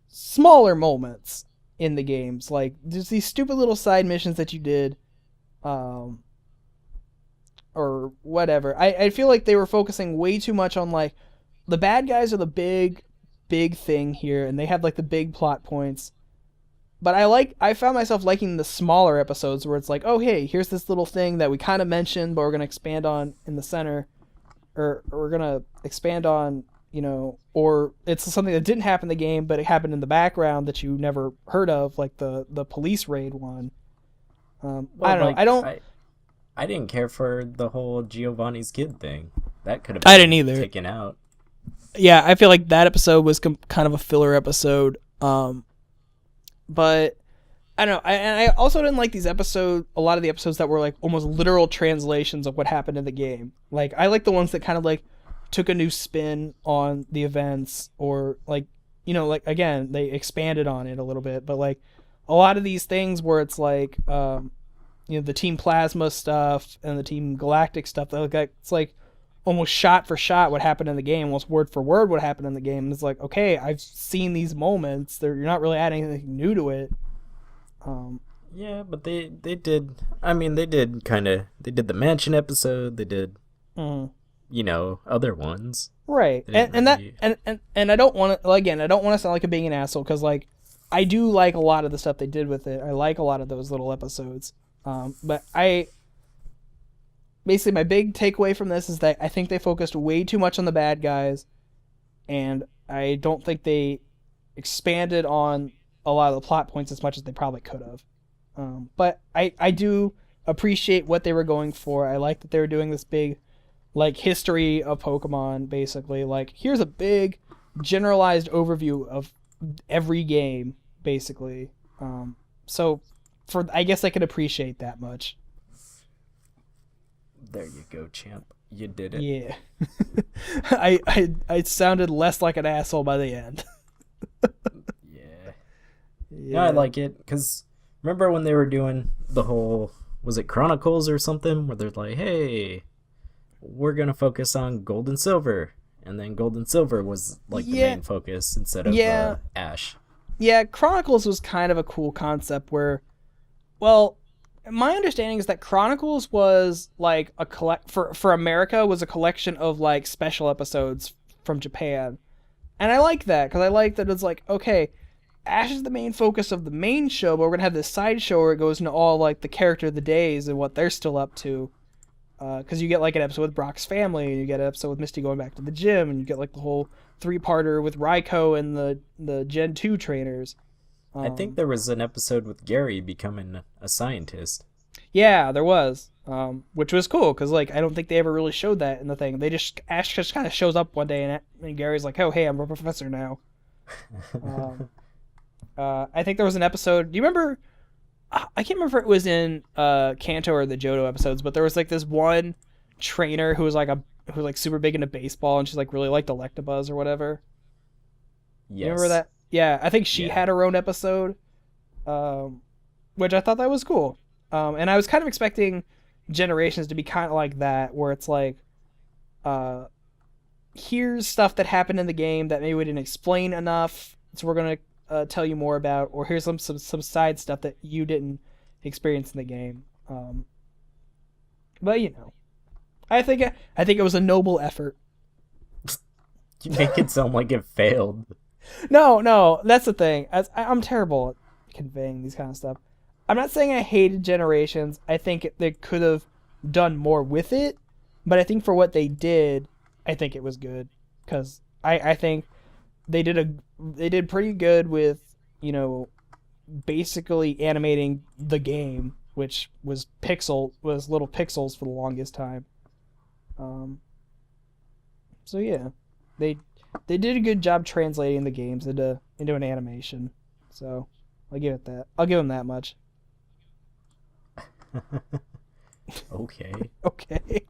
smaller moments in the games, like just these stupid little side missions that you did, or whatever. I feel like they were focusing way too much on like the bad guys are the big thing here, and they have like the big plot points. But I found myself liking the smaller episodes where it's like, oh hey, here's this little thing that we kind of mentioned, but we're gonna expand on in the center. or we're gonna expand on, or it's something that didn't happen in the game, but it happened in the background that you never heard of, like the police raid one. I don't know. I didn't care for the whole Giovanni's kid thing. That could have I been didn't either. taken out. Yeah, I feel like that episode was kind of a filler episode. But I don't know. I also didn't like a lot of the episodes that were like almost literal translations of what happened in the game. Like, I like the ones that kind of like took a new spin on the events, or like, like, again, they expanded on it a little bit. But like a lot of these things where it's like, the Team Plasma stuff and the Team Galactic stuff, it's like almost shot for shot what happened in the game, almost word for word what happened in the game. It's like, okay, I've seen these moments. You're not really adding anything new to it. Yeah, but they did. I mean, they did the mansion episode. They did, other ones. Right, and I don't want to, again, I don't want to sound like I'm being an asshole, because like I do like a lot of the stuff they did with it. I like a lot of those little episodes. But basically my big takeaway from this is that I think they focused way too much on the bad guys, and I don't think they expanded on a lot of the plot points as much as they probably could have. But I do appreciate what they were going for. I like that they were doing this big, like, history of Pokemon, basically. Like, here's a big generalized overview of every game, basically. So I guess I could appreciate that much. There you go, champ. You did it. Yeah. I sounded less like an asshole by the end. Yeah. No, I like it, because remember when they were doing the whole, was it Chronicles or something, where they're like, hey, we're going to focus on Gold and Silver, and then Gold and Silver was like the main focus instead of Ash. Yeah, Chronicles was kind of a cool concept where, well, my understanding is that Chronicles was like for America was a collection of like special episodes from Japan. And I like that, because I like that it's like, okay, Ash is the main focus of the main show, but we're going to have this side show where it goes into all like the character of the days and what they're still up to. Because you get like an episode with Brock's family, and you get an episode with Misty going back to the gym, and you get like the whole 3-parter with Raikou and the Gen 2 trainers. I think there was an episode with Gary becoming a scientist. Yeah, there was, which was cool, because like I don't think they ever really showed that in the thing. Ash just kind of shows up one day, and Gary's like, "Oh, hey, I'm a professor now." I think there was an episode. Do you remember? I can't remember if it was in Kanto or the Johto episodes, but there was like this one trainer who was like super big into baseball, and she's like really liked Electabuzz or whatever. Yes. You remember that? Yeah, I think she had her own episode, which I thought that was cool. And I was kind of expecting Generations to be kind of like that, where it's like, here's stuff that happened in the game that maybe we didn't explain enough, so we're going to tell you more about, or here's some side stuff that you didn't experience in the game. But I think it was a noble effort. You make it sound like it failed. No, that's the thing. I'm terrible at conveying these kind of stuff. I'm not saying I hated Generations. I think they could have done more with it, but I think for what they did, I think it was good, because I think they did pretty good with, basically animating the game, which was little pixels for the longest time. So yeah, they did a good job translating the games into an animation. So I'll give them that much. Okay. Okay.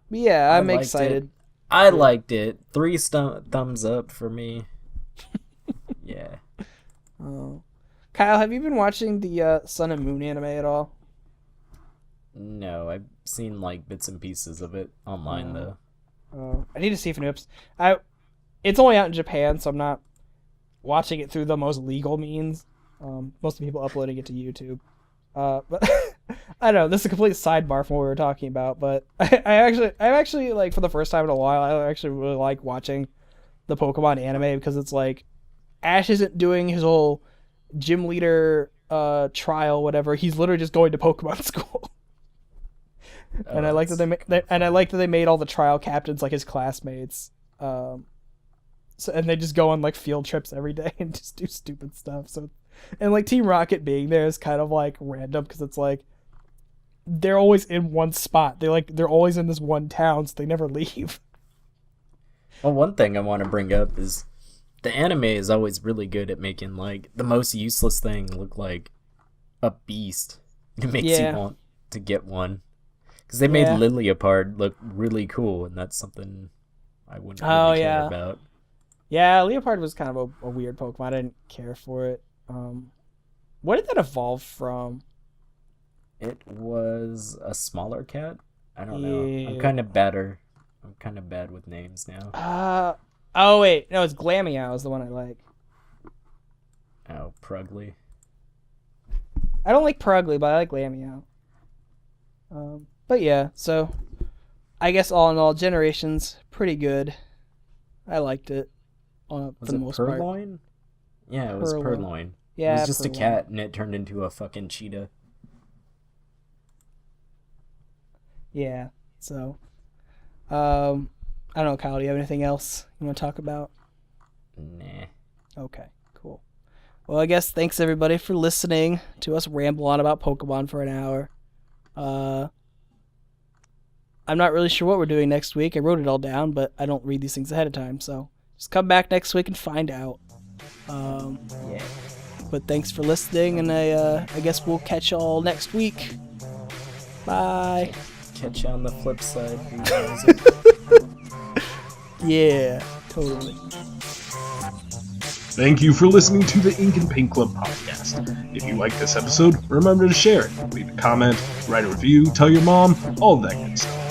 Yeah, I'm excited. I liked it. 3 thumbs up for me. Yeah. Kyle, have you been watching the Sun and Moon anime at all? No, I've seen like bits and pieces of it online though. I need to see if new episodes. It's only out in Japan, so I'm not watching it through the most legal means. Most of the people uploading it to YouTube. But I don't know, this is a complete sidebar from what we were talking about, but I'm actually like, for the first time in a while, I actually really like watching the Pokemon anime, because it's like Ash isn't doing his whole gym leader trial, whatever. He's literally just going to Pokemon school. And I like that they made all the trial captains like his classmates. And they just go on like field trips every day and just do stupid stuff. So, and like Team Rocket being there is kind of like random because it's like they're always in one spot. They're always in this one town, so they never leave. Well, one thing I want to bring up is the anime is always really good at making like the most useless thing look like a beast. It makes you want to get one. Because they made Liliapard look really cool, and that's something I wouldn't really care about. Yeah, Leopard was kind of a weird Pokemon. I didn't care for it. What did that evolve from? It was a smaller cat? I don't know. I'm kind of bad with names now. Oh wait, no, it's Glameow is the one I like. Oh, Prugly. I don't like Prugly, but I like Glameow. But yeah, so I guess all in all, Generations pretty good. I liked it. For the most part. Purloin? Yeah, it was Purloin. Yeah, it was just Purloin. a cat, and it turned into a fucking cheetah. Yeah. So, I don't know, Kyle. Do you have anything else you want to talk about? Nah. Okay, cool. Well, I guess thanks everybody for listening to us ramble on about Pokemon for an hour. I'm not really sure what we're doing next week. I wrote it all down, but I don't read these things ahead of time, so just come back next week and find out. Yeah. But thanks for listening, and I guess we'll catch y'all next week. Bye. Catch you on the flip side. Yeah, totally. Thank you for listening to the Ink and Paint Club podcast. If you like this episode, remember to share it, leave a comment, write a review, tell your mom, all that good stuff.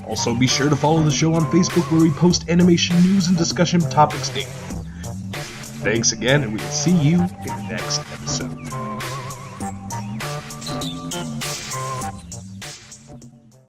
Also, be sure to follow the show on Facebook where we post animation news and discussion topics daily. Thanks again, and we will see you in the next episode.